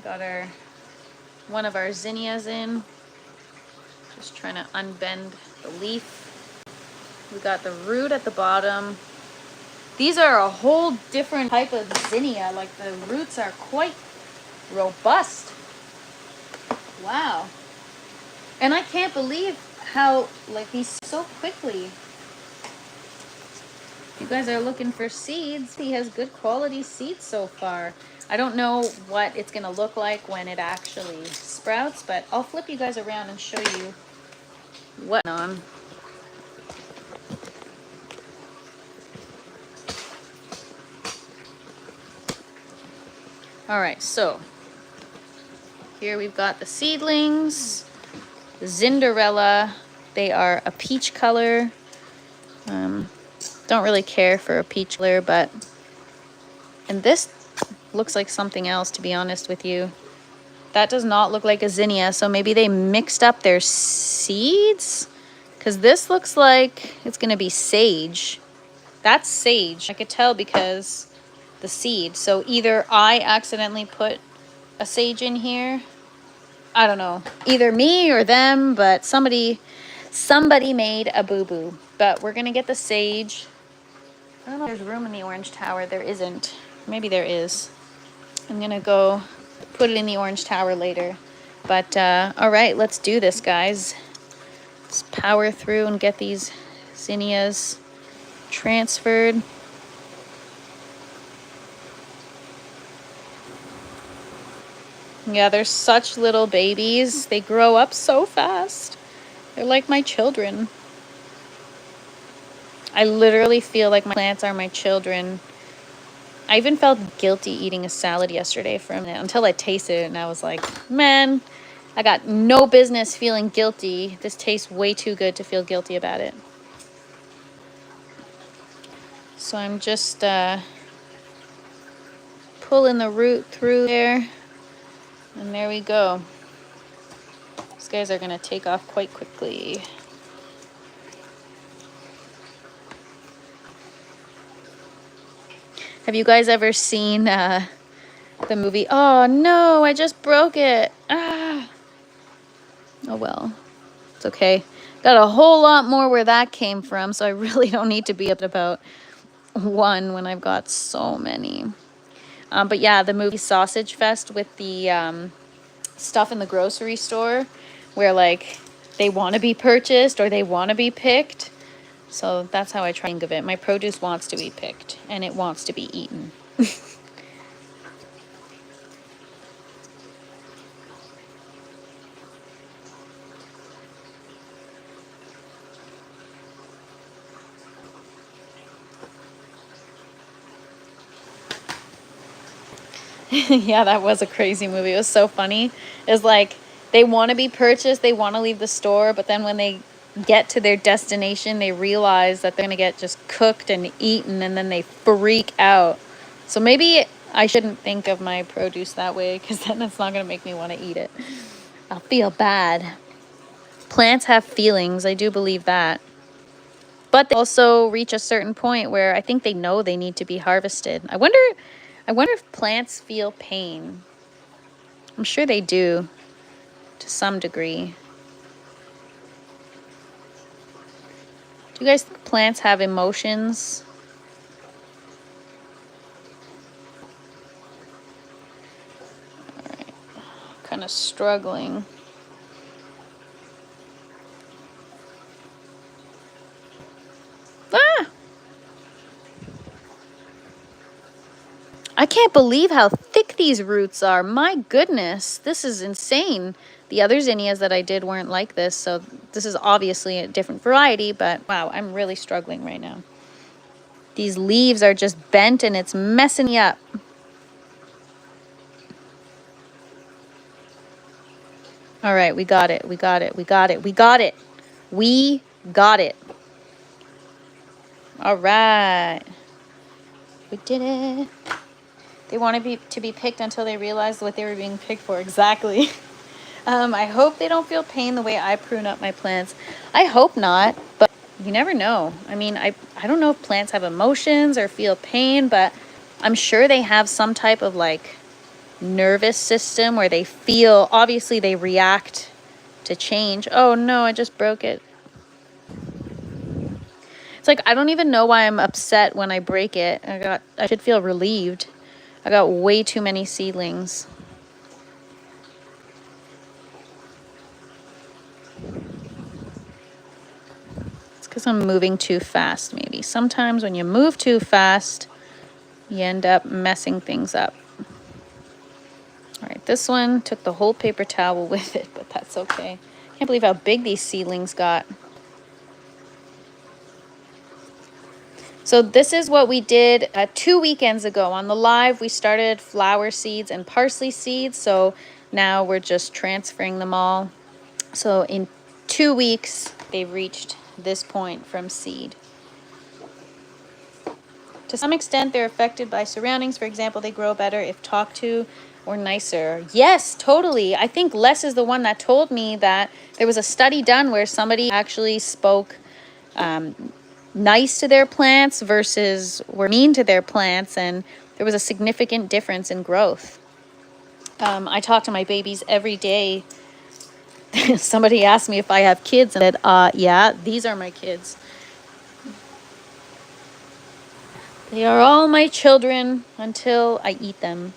Got one of our zinnias in. Just trying to unbend the leaf. We got the root at the bottom. These are a whole different type of zinnia. Like the roots are quite robust. Wow. And I can't believe how like these so quickly. You guys are looking for seeds. He has good quality seeds so far. I don't know what it's going to look like when it actually sprouts, but I'll flip you guys around and show you what's on. All right, so here we've got the seedlings, the Cinderella. They are a peach color. Don't really care for a peach color, and this looks like something else, to be honest with you. That does not look like a zinnia, so maybe they mixed up their seeds? Because this looks like it's going to be sage. That's sage. I could tell because the seed. So either I accidentally put a sage in here. I don't know. Either me or them, but somebody made a boo-boo. But we're going to get the sage. I don't know if there's room in the orange tower. There isn't. Maybe there is. I'm going to go put it in the orange tower later. But, all right, let's do this, guys. Let's power through and get these zinnias transferred. Yeah, they're such little babies. They grow up so fast. They're like my children. I literally feel like my plants are my children. I even felt guilty eating a salad yesterday from it until I tasted it and I was like, man, I got no business feeling guilty. This tastes way too good to feel guilty about it. So I'm just pulling the root through there. And there we go. These guys are going to take off quite quickly. Have you guys ever seen the movie, Oh no, I just broke it. Ah. Oh well, it's okay. Got a whole lot more where that came from, so I really don't need to be up about one when I've got so many. But yeah, the movie Sausage Fest with the stuff in the grocery store where like they want to be purchased or they want to be picked. So that's how I try to think of it. My produce wants to be picked and it wants to be eaten. Yeah, that was a crazy movie. It was so funny. It's like they want to be purchased, they want to leave the store, but then when they get to their destination, they realize that they're going to get just cooked and eaten, and then they freak out. So maybe I shouldn't think of my produce that way, because then it's not going to make me want to eat it. I'll feel bad. Plants have feelings. I do believe that. But they also reach a certain point where I think they know they need to be harvested. I wonder if plants feel pain. I'm sure they do to some degree. Do you guys think plants have emotions? All right, kind of struggling. Ah! I can't believe how thick these roots are. My goodness, this is insane. The other zinnias that I did weren't like this, so this is obviously a different variety, but wow, I'm really struggling right now. These leaves are just bent and it's messing me up. All right, we got it. We got it. We got it. We got it. We got it. All right. We did it. They wanted to be picked until they realized what they were being picked for. Exactly. I hope they don't feel pain the way I prune up my plants. I hope not, but you never know. I mean, I don't know if plants have emotions or feel pain, but I'm sure they have some type of like nervous system where they feel, obviously they react to change. Oh no, I just broke it. It's like I don't even know why I'm upset when I break it. I should feel relieved. I got way too many seedlings. It's because I'm moving too fast, maybe. Sometimes when you move too fast, you end up messing things up. All right, this one took the whole paper towel with it, but that's okay. Can't believe how big these seedlings got. So this is what we did 2 weekends ago. On the live, we started flower seeds and parsley seeds. So now we're just transferring them all. So in 2 weeks, they've reached this point from seed To some extent, they're affected by surroundings. For example, they grow better if talked to or nicer. Yes, totally. I think Les is the one that told me that there was a study done where somebody actually spoke nice to their plants versus were mean to their plants, and there was a significant difference in growth. I talk to my babies every day. Somebody asked me if I have kids, and I said, yeah, these are my kids. They are all my children until I eat them.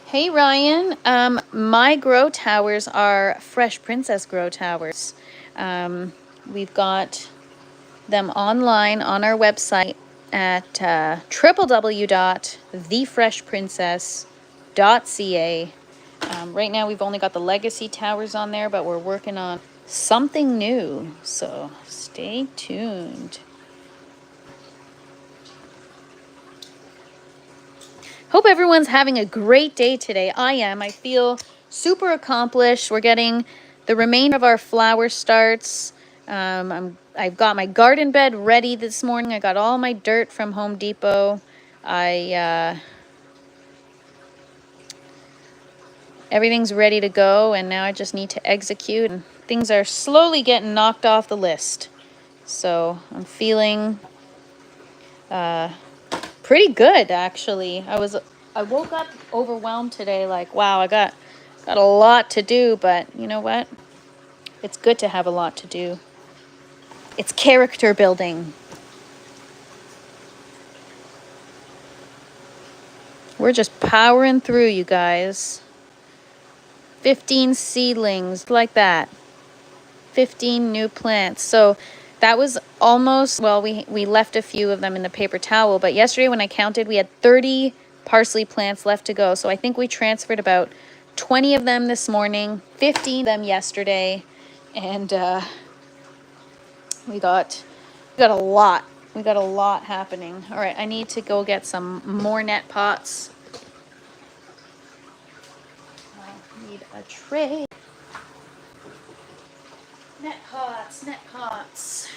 Hey Ryan, my grow towers are Fresh Princess grow towers. We've got them online on our website at www.thefreshprincess.ca. Right now we've only got the legacy towers on there, but we're working on something new, so stay tuned. Hope everyone's having a great day today. I am. I feel super accomplished. We're getting the remainder of our flower starts. I've got my garden bed ready this morning. I got all my dirt from Home Depot. Everything's ready to go, and now I just need to execute. And things are slowly getting knocked off the list. So I'm feeling pretty good, actually. I woke up overwhelmed today, like, wow, I got a lot to do, but you know what? It's good to have a lot to do. It's character building. We're just powering through, you guys. 15 seedlings, like that. 15 new plants. So that was almost, well, we left a few of them in the paper towel, but yesterday when I counted, we had 30 parsley plants left to go. So I think we transferred about 20 of them this morning, 15 of them yesterday, and we got a lot. We got a lot happening. All right, I need to go get some more net pots. I need a tray. Net pots, net pots.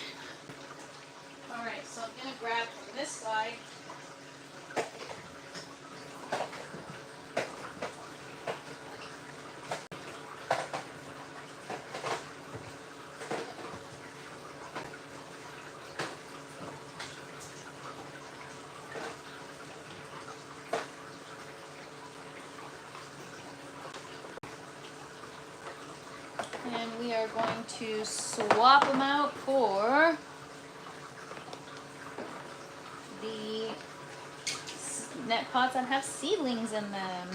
All right, so I'm gonna grab from this side. And we are going to swap them out for the net pots that have seedlings in them.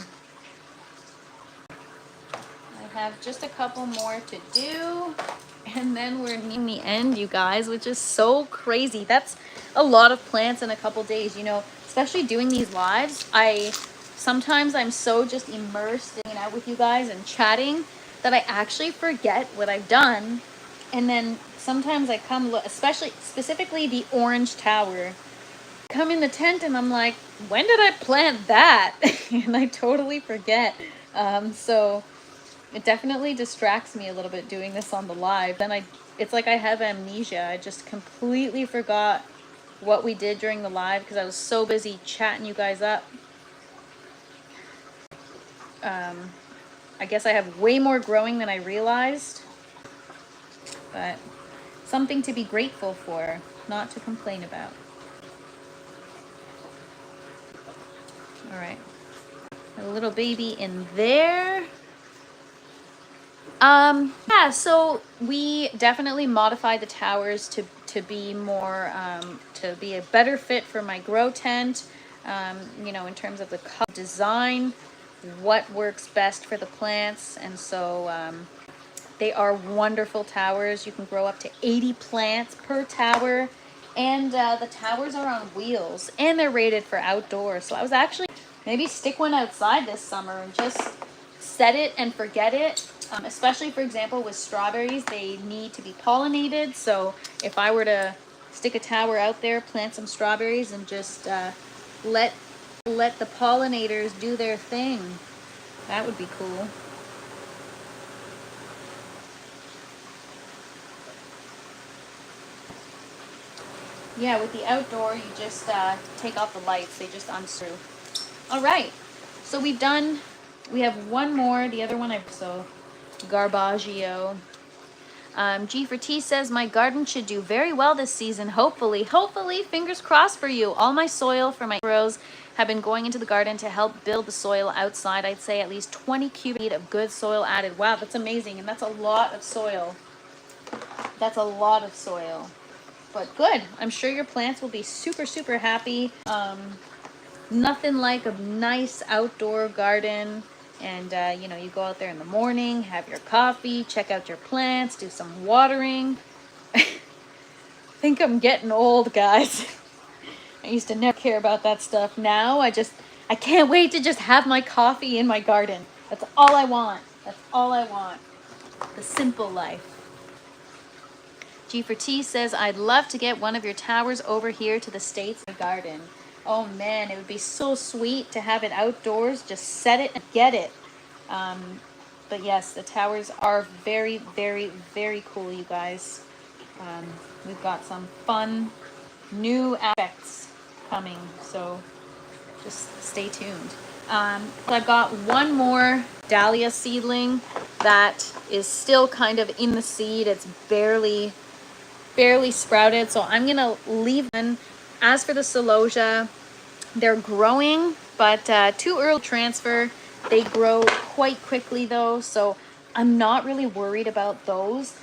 I have just a couple more to do, and then we're nearing the end, you guys, which is so crazy. That's a lot of plants in a couple days, you know, especially doing these lives. Sometimes I'm so just immersed in hanging out with you guys and chatting that I actually forget what I've done. And then sometimes I come look, specifically the orange tower, come in the tent and I'm like, when did I plant that? And I totally forget. So it definitely distracts me a little bit doing this on the live. Then it's like I have amnesia. I just completely forgot what we did during the live because I was so busy chatting you guys up. I guess I have way more growing than I realized, but something to be grateful for, not to complain about. All right, a little baby in there. Yeah, so we definitely modified the towers to be more, to be a better fit for my grow tent, you know, in terms of the color design, what works best for the plants. And so they are wonderful towers. You can grow up to 80 plants per tower, and the towers are on wheels, and they're rated for outdoors. So I was actually maybe stick one outside this summer and just set it and forget it. Especially, for example, with strawberries, they need to be pollinated. So if I were to stick a tower out there, plant some strawberries, and just let the pollinators do their thing. That would be cool. Yeah, with the outdoor, you just take off the lights. They just unscrew. All right, so we have one more. The other one so Garbaggio. G for T says, my garden should do very well this season. Hopefully, fingers crossed for you. All my soil for my rows have been going into the garden to help build the soil outside. I'd say at least 20 cubic feet of good soil added. Wow, that's amazing. And that's a lot of soil. That's a lot of soil. But good. I'm sure your plants will be super, super happy. Nothing like a nice outdoor garden. And, you know, you go out there in the morning, have your coffee, check out your plants, do some watering. I think I'm getting old, guys. I used to never care about that stuff. Now I can't wait to just have my coffee in my garden. That's all I want. That's all I want. The simple life. G for T says, I'd love to get one of your towers over here to the States garden. Oh man, it would be so sweet to have it outdoors. Just set it and get it. But yes, the towers are very, very, very cool, you guys. We've got some fun new aspects coming, so just stay tuned. I've got one more dahlia seedling that is still kind of in the seed. It's barely sprouted, so I'm gonna leave them. As for the celosia, they're growing, but too early to transfer. They grow quite quickly though, so I'm not really worried about those.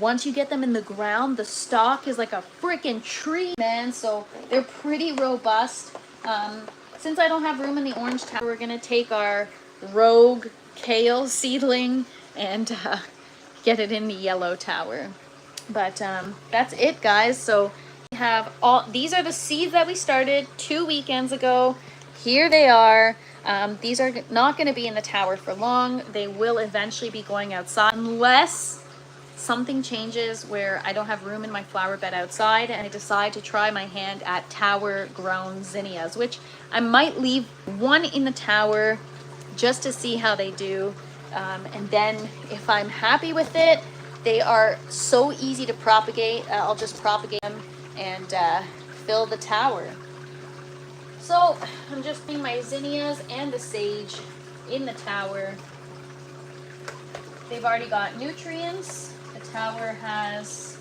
Once you get them in the ground, the stalk is like a freaking tree, man, so they're pretty robust. Since I don't have room in the orange tower, we're gonna take our rogue kale seedling and get it in the yellow tower. But that's it, guys. So we have these are the seeds that we started 2 weekends ago. Here they are. These are not going to be in the tower for long. They will eventually be going outside unless something changes where I don't have room in my flower bed outside and I decide to try my hand at tower grown zinnias, which I might leave one in the tower just to see how they do. And then if I'm happy with it, they are so easy to propagate. I'll just propagate them and fill the tower. So I'm just putting my zinnias and the sage in the tower. They've already got nutrients. The tower has,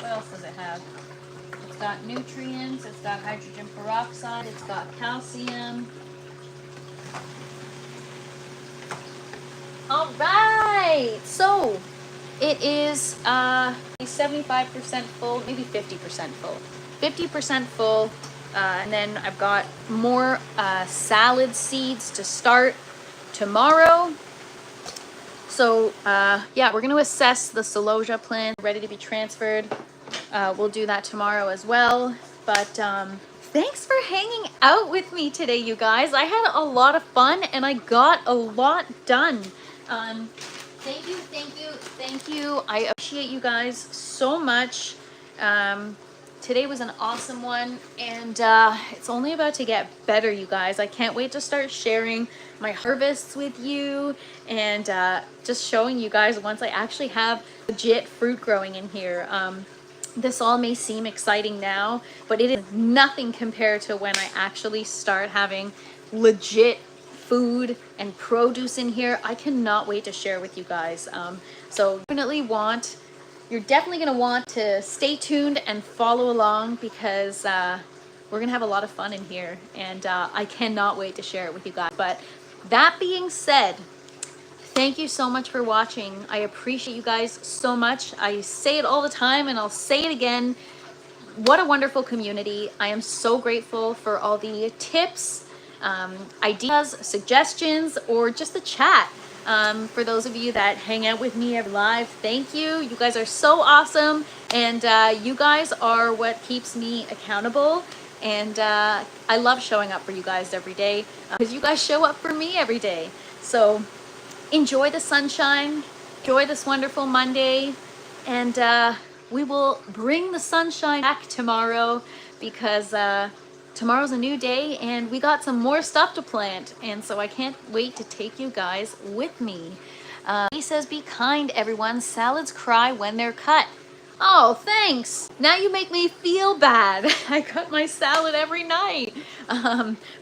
what else does it have? It's got nutrients, it's got hydrogen peroxide, it's got calcium. All right, so it is 75% full, maybe 50% full. 50% full, and then I've got more salad seeds to start tomorrow. So yeah, we're going to assess the celosia plant, ready to be transferred. We'll do that tomorrow as well. But thanks for hanging out with me today, you guys. I had a lot of fun and I got a lot done. Thank you, thank you, thank you. I appreciate you guys so much. Today was an awesome one, and it's only about to get better, you guys. I can't wait to start sharing my harvests with you and just showing you guys once I actually have legit fruit growing in here. This all may seem exciting now, but it is nothing compared to when I actually start having legit food and produce in here. I cannot wait to share with you guys. So you're definitely going to want to stay tuned and follow along because we're going to have a lot of fun in here, and I cannot wait to share it with you guys. But that being said, thank you so much for watching. I appreciate you guys so much. I say it all the time and I'll say it again. What a wonderful community. I am so grateful for all the tips, ideas, suggestions, or just the chat. For those of you that hang out with me live, thank you. You guys are so awesome, and you guys are what keeps me accountable. And I love showing up for you guys every day because you guys show up for me every day. So enjoy the sunshine, enjoy this wonderful Monday, and we will bring the sunshine back tomorrow because tomorrow's a new day and we got some more stuff to plant. And so I can't wait to take you guys with me. He says, be kind, everyone. Salads cry when they're cut. Oh, thanks. Now you make me feel bad. I cut my salad every night.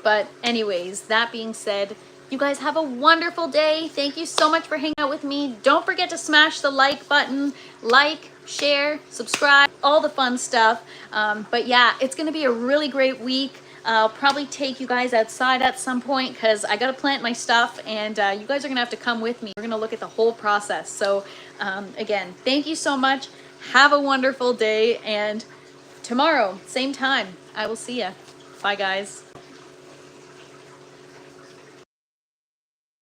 But anyways, that being said, you guys have a wonderful day. Thank you so much for hanging out with me. Don't forget to smash the like button. Like, share, subscribe, all the fun stuff. But yeah, it's going to be a really great week. I'll probably take you guys outside at some point because I got to plant my stuff and you guys are going to have to come with me. We're going to look at the whole process. So again, thank you so much. Have a wonderful day, and tomorrow, same time, I will see ya. Bye, guys.